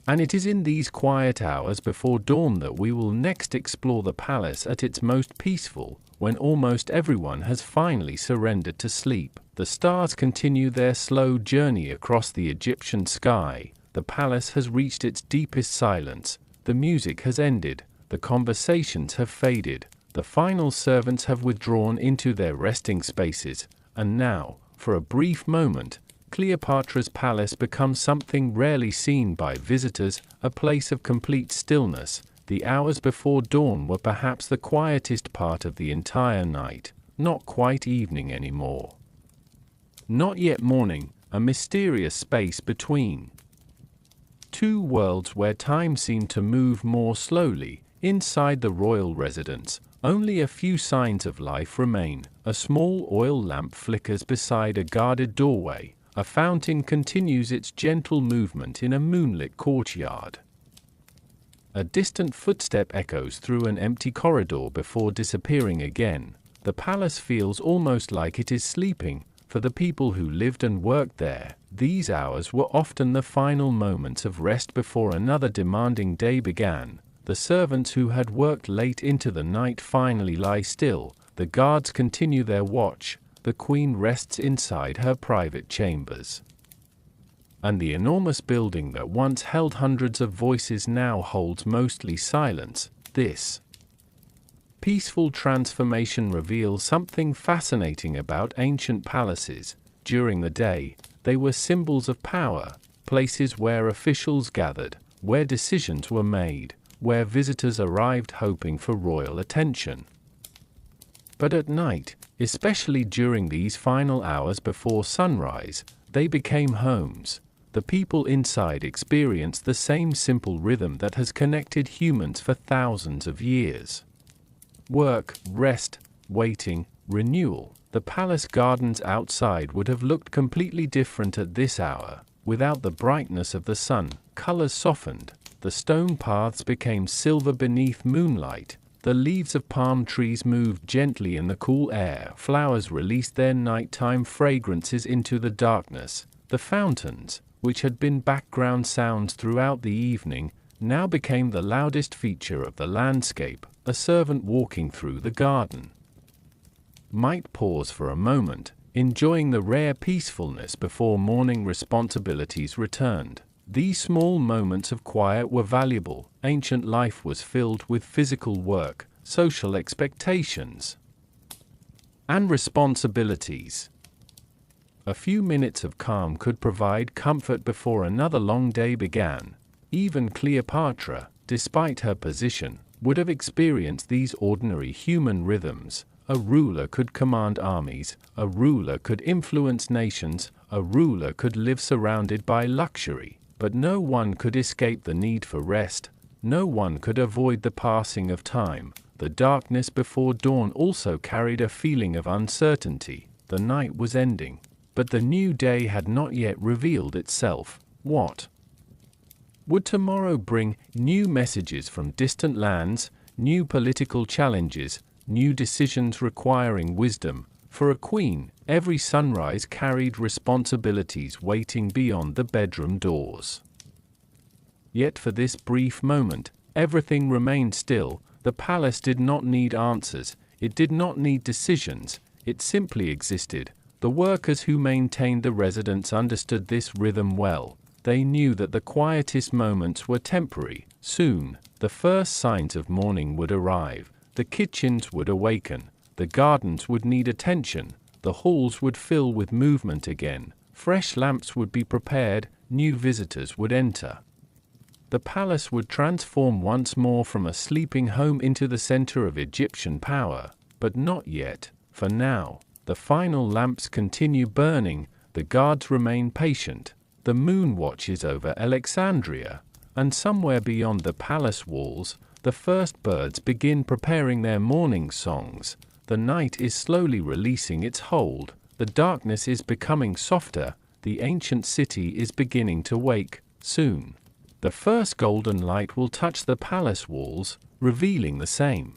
And it is in these quiet hours before dawn that we will next explore the palace at its most peaceful, when almost everyone has finally surrendered to sleep. The stars continue their slow journey across the Egyptian sky. The palace has reached its deepest silence. The music has ended. The conversations have faded. The final servants have withdrawn into their resting spaces. And now, for a brief moment, Cleopatra's palace becomes something rarely seen by visitors, a place of complete stillness. The hours before dawn were perhaps the quietest part of the entire night. Not quite evening anymore. Not yet morning, a mysterious space between two worlds where time seemed to move more slowly. Inside the royal residence, only a few signs of life remain. A small oil lamp flickers beside a guarded doorway. A fountain continues its gentle movement in a moonlit courtyard. A distant footstep echoes through an empty corridor before disappearing again. The palace feels almost like it is sleeping. For the people who lived and worked there, these hours were often the final moments of rest before another demanding day began. The servants who had worked late into the night finally lie still. The guards continue their watch. The queen rests inside her private chambers. And the enormous building that once held hundreds of voices now holds mostly silence. This peaceful transformation reveals something fascinating about ancient palaces. During the day, they were symbols of power, places where officials gathered, where decisions were made, where visitors arrived hoping for royal attention. But at night, especially during these final hours before sunrise, they became homes. The people inside experienced the same simple rhythm that has connected humans for thousands of years. Work, rest, waiting, renewal. The palace gardens outside would have looked completely different at this hour. Without the brightness of the sun, colors softened. The stone paths became silver beneath moonlight. The leaves of palm trees moved gently in the cool air. Flowers released their nighttime fragrances into the darkness. The fountains, which had been background sounds throughout the evening, now became the loudest feature of the landscape. A servant walking through the garden might pause for a moment, enjoying the rare peacefulness before morning responsibilities returned. These small moments of quiet were valuable. Ancient life was filled with physical work, social expectations, and responsibilities. A few minutes of calm could provide comfort before another long day began. Even Cleopatra, despite her position, would have experienced these ordinary human rhythms. A ruler could command armies, a ruler could influence nations, a ruler could live surrounded by luxury, but no one could escape the need for rest. No one could avoid the passing of time. The darkness before dawn also carried a feeling of uncertainty. The night was ending, but the new day had not yet revealed itself. What would tomorrow bring? New messages from distant lands, new political challenges, new decisions requiring wisdom. For a queen, every sunrise carried responsibilities waiting beyond the bedroom doors. Yet for this brief moment, everything remained still. The palace did not need answers, it did not need decisions, it simply existed. The workers who maintained the residence understood this rhythm well. They knew that the quietest moments were temporary. Soon, the first signs of morning would arrive. The kitchens would awaken. The gardens would need attention. The halls would fill with movement again. Fresh lamps would be prepared. New visitors would enter. The palace would transform once more from a sleeping home into the center of Egyptian power. But not yet. For now, the final lamps continue burning. The guards remain patient. The moon watches over Alexandria, and somewhere beyond the palace walls, the first birds begin preparing their morning songs. The night is slowly releasing its hold. The darkness is becoming softer. The ancient city is beginning to wake. Soon, the first golden light will touch the palace walls, revealing the same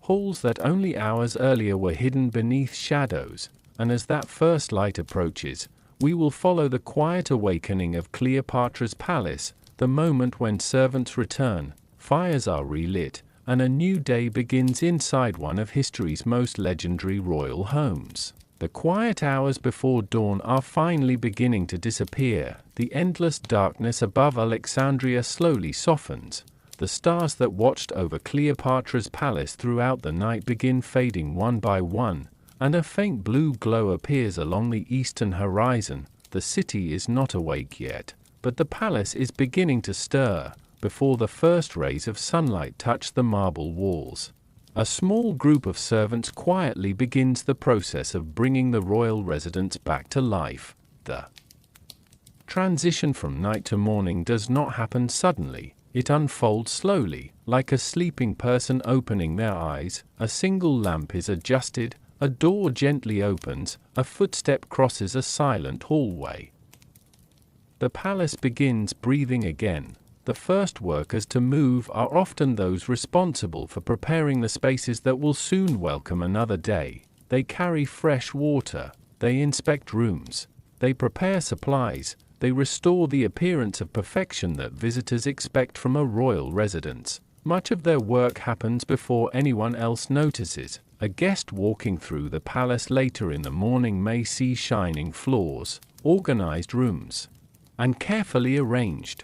halls that only hours earlier were hidden beneath shadows. And as that first light approaches, we will follow the quiet awakening of Cleopatra's palace, the moment when servants return, fires are relit, and a new day begins inside one of history's most legendary royal homes. The quiet hours before dawn are finally beginning to disappear. The endless darkness above Alexandria slowly softens. The stars that watched over Cleopatra's palace throughout the night begin fading one by one, and a faint blue glow appears along the eastern horizon. The city is not awake yet, but the palace is beginning to stir. Before the first rays of sunlight touch the marble walls, a small group of servants quietly begins the process of bringing the royal residence back to life. The transition from night to morning does not happen suddenly. It unfolds slowly, like a sleeping person opening their eyes. A single lamp is adjusted, A door gently opens, a footstep crosses a silent hallway. The palace begins breathing again. The first workers to move are often those responsible for preparing the spaces that will soon welcome another day. They carry fresh water, they inspect rooms, they prepare supplies, they restore the appearance of perfection that visitors expect from a royal residence. Much of their work happens before anyone else notices. A guest walking through the palace later in the morning may see shining floors, organized rooms, and carefully arranged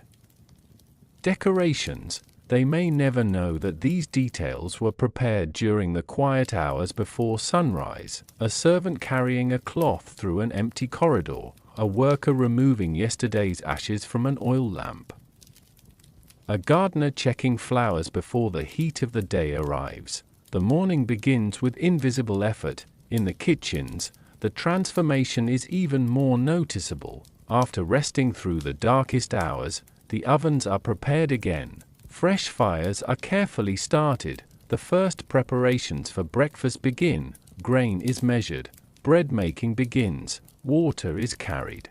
decorations. They may never know that these details were prepared during the quiet hours before sunrise. A servant carrying a cloth through an empty corridor, a worker removing yesterday's ashes from an oil lamp, a gardener checking flowers before the heat of the day arrives. The morning begins with invisible effort. In the kitchens, the transformation is even more noticeable. After resting through the darkest hours, the ovens are prepared again. Fresh fires are carefully started. The first preparations for breakfast begin. Grain is measured. Bread making begins. Water is carried.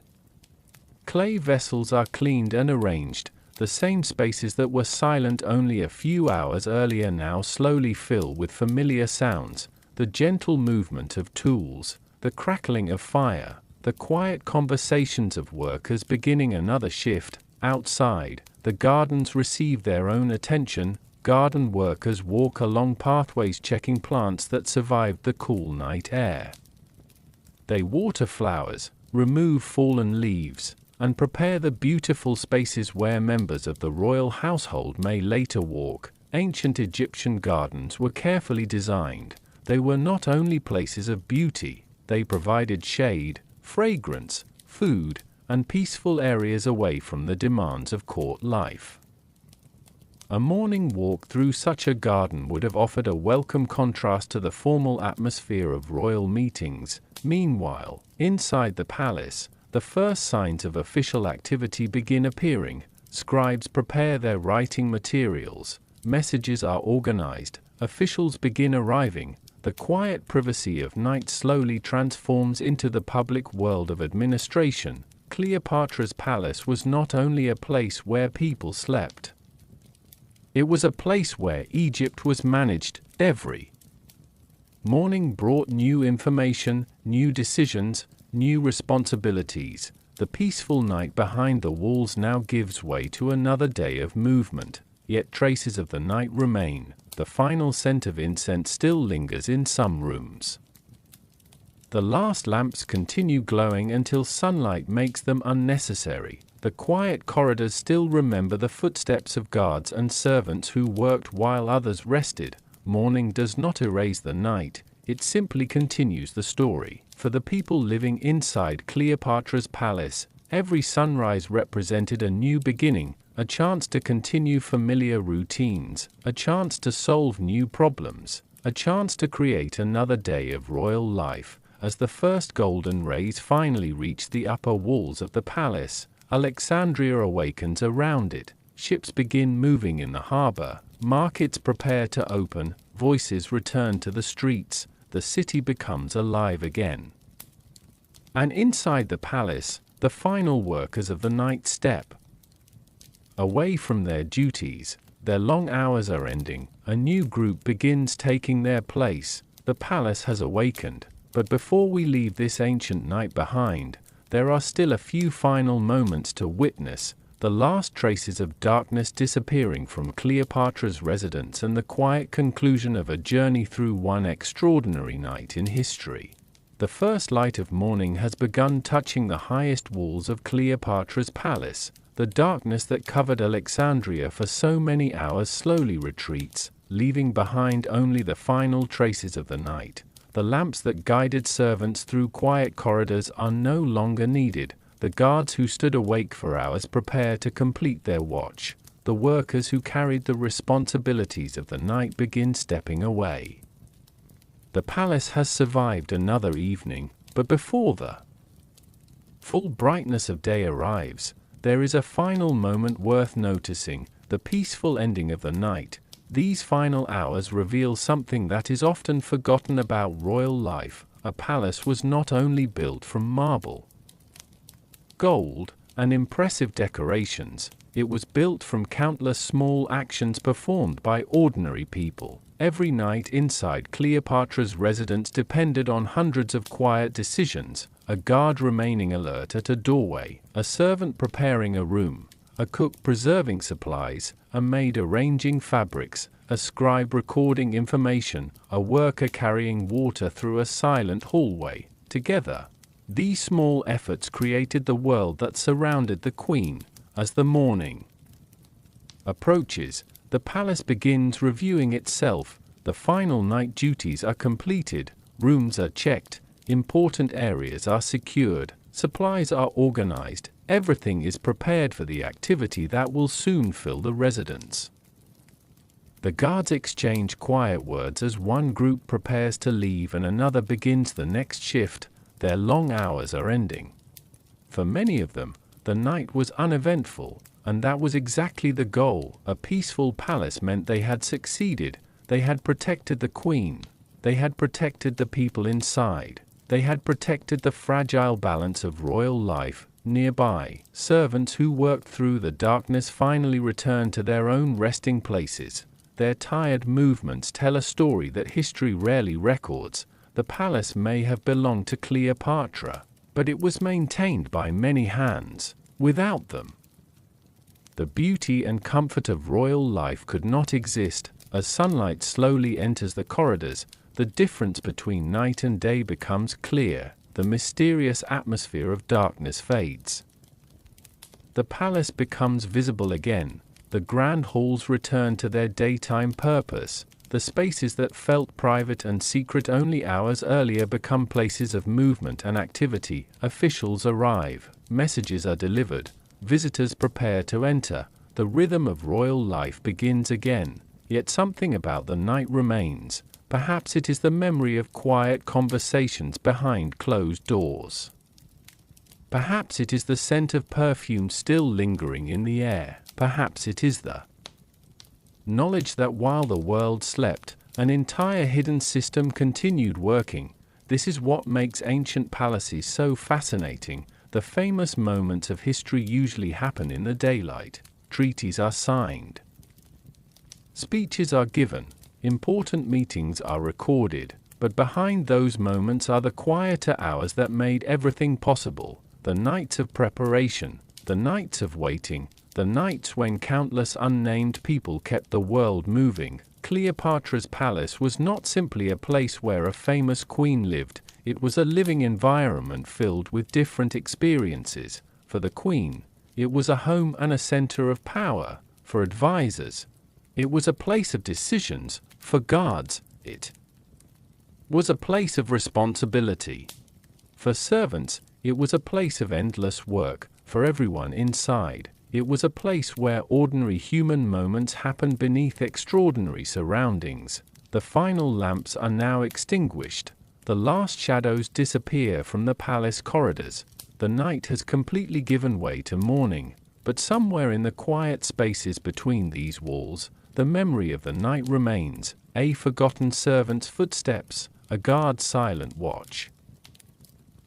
Clay vessels are cleaned and arranged. The same spaces that were silent only a few hours earlier now slowly fill with familiar sounds. The gentle movement of tools, the crackling of fire, the quiet conversations of workers beginning another shift. Outside, the gardens receive their own attention. Garden workers walk along pathways checking plants that survived the cool night air. They water flowers, remove fallen leaves, and prepare the beautiful spaces where members of the royal household may later walk. Ancient Egyptian gardens were carefully designed. They were not only places of beauty, they provided shade, fragrance, food, and peaceful areas away from the demands of court life. A morning walk through such a garden would have offered a welcome contrast to the formal atmosphere of royal meetings. Meanwhile, inside the palace, the first signs of official activity begin appearing. Scribes prepare their writing materials, messages are organized, officials begin arriving. The quiet privacy of night slowly transforms into the public world of administration. Cleopatra's palace was not only a place where people slept. It was a place where Egypt was managed. Every morning brought new information, new decisions, new responsibilities. The peaceful night behind the walls now gives way to another day of movement, yet traces of the night remain. The final scent of incense still lingers in some rooms. The last lamps continue glowing until sunlight makes them unnecessary. The quiet corridors still remember the footsteps of guards and servants who worked while others rested. Morning does not erase the night, it simply continues the story. For the people living inside Cleopatra's palace, every sunrise represented a new beginning, a chance to continue familiar routines, a chance to solve new problems, a chance to create another day of royal life. As the first golden rays finally reach the upper walls of the palace, Alexandria awakens around it. Ships begin moving in the harbor, markets prepare to open, voices return to the streets, the city becomes alive again. And inside the palace, the final workers of the night step away from their duties. Their long hours are ending, a new group begins taking their place. The palace has awakened. But before we leave this ancient night behind, there are still a few final moments to witness, the last traces of darkness disappearing from Cleopatra's residence and the quiet conclusion of a journey through one extraordinary night in history. The first light of morning has begun touching the highest walls of Cleopatra's palace. The darkness that covered Alexandria for so many hours slowly retreats, leaving behind only the final traces of the night. The lamps that guided servants through quiet corridors are no longer needed. The guards who stood awake for hours prepare to complete their watch. The workers who carried the responsibilities of the night begin stepping away. The palace has survived another evening, but before the full brightness of day arrives, there is a final moment worth noticing, the peaceful ending of the night. These final hours reveal something that is often forgotten about royal life. A palace was not only built from marble, gold, and impressive decorations, it was built from countless small actions performed by ordinary people. Every night inside Cleopatra's residence depended on hundreds of quiet decisions: a guard remaining alert at a doorway, a servant preparing a room, a cook preserving supplies, a maid arranging fabrics, a scribe recording information, a worker carrying water through a silent hallway. Together, these small efforts created the world that surrounded the queen. As the morning approaches, the palace begins reviewing itself. The final night duties are completed, rooms are checked, important areas are secured, supplies are organized, everything is prepared for the activity that will soon fill the residence. The guards exchange quiet words as one group prepares to leave and another begins the next shift. Their long hours are ending. For many of them, the night was uneventful, and that was exactly the goal. A peaceful palace meant they had succeeded. They had protected the queen. They had protected the people inside. They had protected the fragile balance of royal life. Nearby, servants who worked through the darkness finally returned to their own resting places. Their tired movements tell a story that history rarely records. The palace may have belonged to Cleopatra, but it was maintained by many hands. Without them, the beauty and comfort of royal life could not exist. As sunlight slowly enters the corridors, the difference between night and day becomes clear. The mysterious atmosphere of darkness fades. The palace becomes visible again. The grand halls return to their daytime purpose. The spaces that felt private and secret only hours earlier become places of movement and activity. Officials arrive, messages are delivered, visitors prepare to enter. The rhythm of royal life begins again. Yet something about the night remains. Perhaps it is the memory of quiet conversations behind closed doors. Perhaps it is the scent of perfume still lingering in the air. Perhaps it is the knowledge that while the world slept, an entire hidden system continued working. This is what makes ancient palaces so fascinating. The famous moments of history usually happen in the daylight. Treaties are signed. Speeches are given. Important meetings are recorded. But behind those moments are the quieter hours that made everything possible. The nights of preparation, the nights of waiting, the nights when countless unnamed people kept the world moving. Cleopatra's palace was not simply a place where a famous queen lived, it was a living environment filled with different experiences. For the queen, it was a home and a center of power. For advisors, it was a place of decisions. For guards, it was a place of responsibility. For servants, it was a place of endless work. For everyone inside, it was a place where ordinary human moments happened beneath extraordinary surroundings. The final lamps are now extinguished. The last shadows disappear from the palace corridors. The night has completely given way to morning. But somewhere in the quiet spaces between these walls, the memory of the night remains. A forgotten servant's footsteps, a guard's silent watch,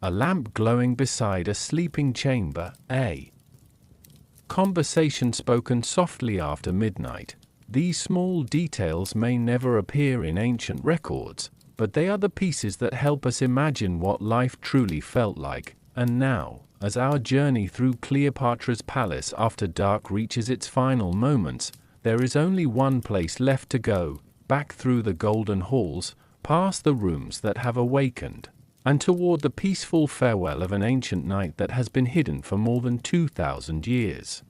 a lamp glowing beside a sleeping chamber, a conversation spoken softly after midnight. These small details may never appear in ancient records, but they are the pieces that help us imagine what life truly felt like. And now, as our journey through Cleopatra's palace after dark reaches its final moments, there is only one place left to go: back through the golden halls, past the rooms that have awakened, and toward the peaceful farewell of an ancient night that has been hidden for more than 2,000 years.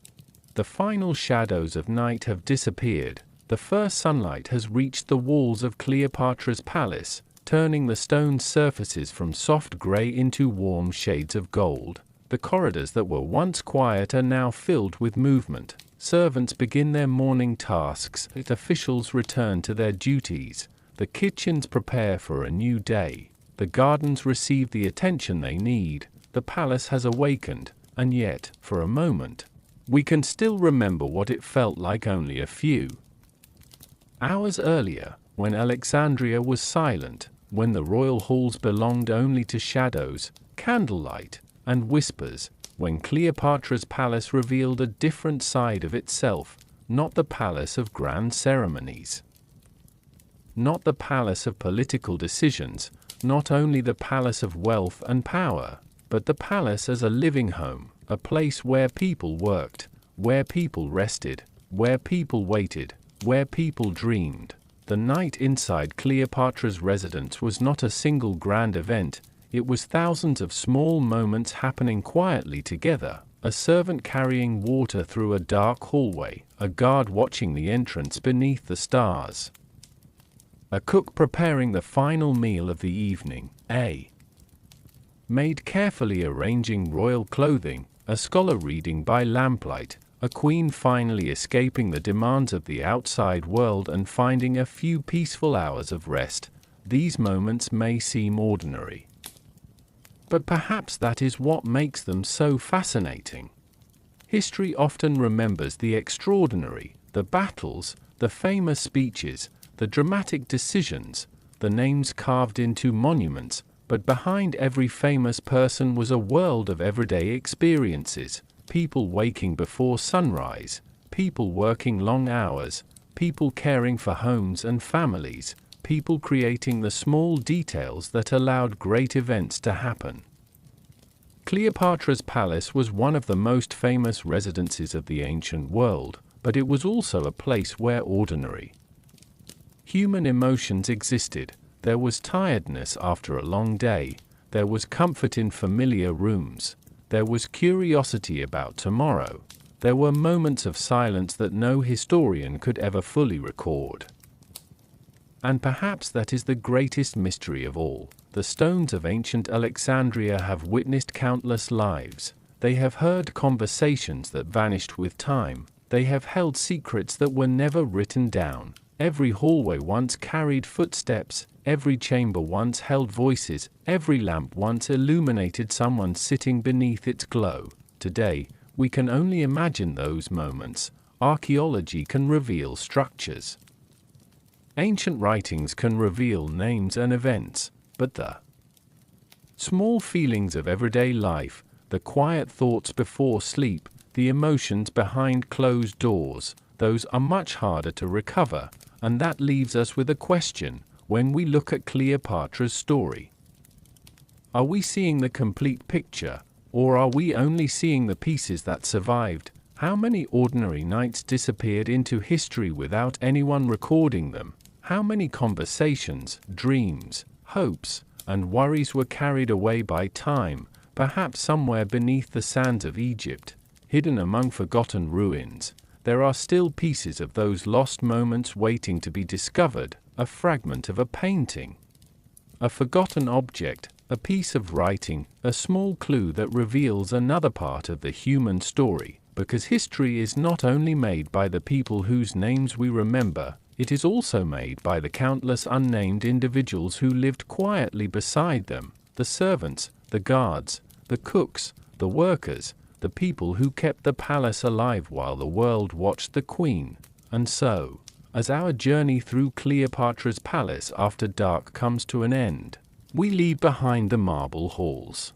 The final shadows of night have disappeared. The first sunlight has reached the walls of Cleopatra's palace, turning the stone surfaces from soft gray into warm shades of gold. The corridors that were once quiet are now filled with movement. Servants begin their morning tasks. Officials return to their duties. The kitchens prepare for a new day. The gardens receive the attention they need. The palace has awakened, and yet, for a moment, we can still remember what it felt like only a few Hours earlier, when Alexandria was silent, when the royal halls belonged only to shadows, candlelight, and whispers, when Cleopatra's palace revealed a different side of itself, not the palace of grand ceremonies, not the palace of political decisions, not only the palace of wealth and power, but the palace as a living home, a place where people worked, where people rested, where people waited, where people dreamed. The night inside Cleopatra's residence was not a single grand event, it was thousands of small moments happening quietly together. A servant carrying water through a dark hallway, a guard watching the entrance beneath the stars, a cook preparing the final meal of the evening, a maid carefully arranging royal clothing, a scholar reading by lamplight, a queen finally escaping the demands of the outside world and finding a few peaceful hours of rest. These moments may seem ordinary, but perhaps that is what makes them so fascinating. History often remembers the extraordinary, the battles, the famous speeches, the dramatic decisions, the names carved into monuments, but behind every famous person was a world of everyday experiences, people waking before sunrise, people working long hours, people caring for homes and families, people creating the small details that allowed great events to happen. Cleopatra's palace was one of the most famous residences of the ancient world, but it was also a place where ordinary human emotions existed. There was tiredness after a long day, there was comfort in familiar rooms, there was curiosity about tomorrow, there were moments of silence that no historian could ever fully record. And perhaps that is the greatest mystery of all. The stones of ancient Alexandria have witnessed countless lives. They have heard conversations that vanished with time. They have held secrets that were never written down. Every hallway once carried footsteps. Every chamber once held voices. Every lamp once illuminated someone sitting beneath its glow. Today, we can only imagine those moments. Archaeology can reveal structures. Ancient writings can reveal names and events, but the small feelings of everyday life, the quiet thoughts before sleep, the emotions behind closed doors, those are much harder to recover, and that leaves us with a question when we look at Cleopatra's story. Are we seeing the complete picture, or are we only seeing the pieces that survived? How many ordinary nights disappeared into history without anyone recording them? How many conversations, dreams, hopes, and worries were carried away by time, perhaps somewhere beneath the sands of Egypt, hidden among forgotten ruins? There are still pieces of those lost moments waiting to be discovered, a fragment of a painting, a forgotten object, a piece of writing, a small clue that reveals another part of the human story, because history is not only made by the people whose names we remember, it is also made by the countless unnamed individuals who lived quietly beside them, the servants, the guards, the cooks, the workers, the people who kept the palace alive while the world watched the queen. And so, as our journey through Cleopatra's palace after dark comes to an end, we leave behind the marble halls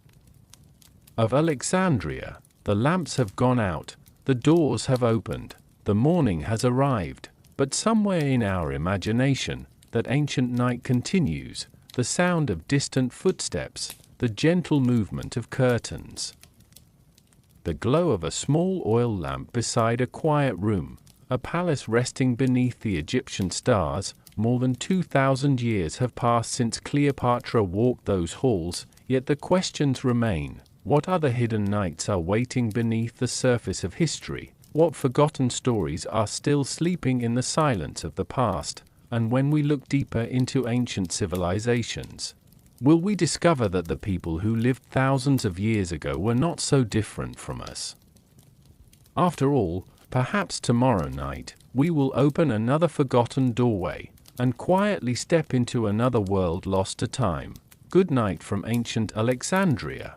of Alexandria. The lamps have gone out, the doors have opened, the morning has arrived, but somewhere in our imagination, that ancient night continues, the sound of distant footsteps, the gentle movement of curtains, the glow of a small oil lamp beside a quiet room, a palace resting beneath the Egyptian stars. More than 2,000 years have passed since Cleopatra walked those halls, yet the questions remain. What other hidden nights are waiting beneath the surface of history? What forgotten stories are still sleeping in the silence of the past? And when we look deeper into ancient civilizations, will we discover that the people who lived thousands of years ago were not so different from us? After all, perhaps tomorrow night, we will open another forgotten doorway, and quietly step into another world lost to time. Good night from ancient Alexandria.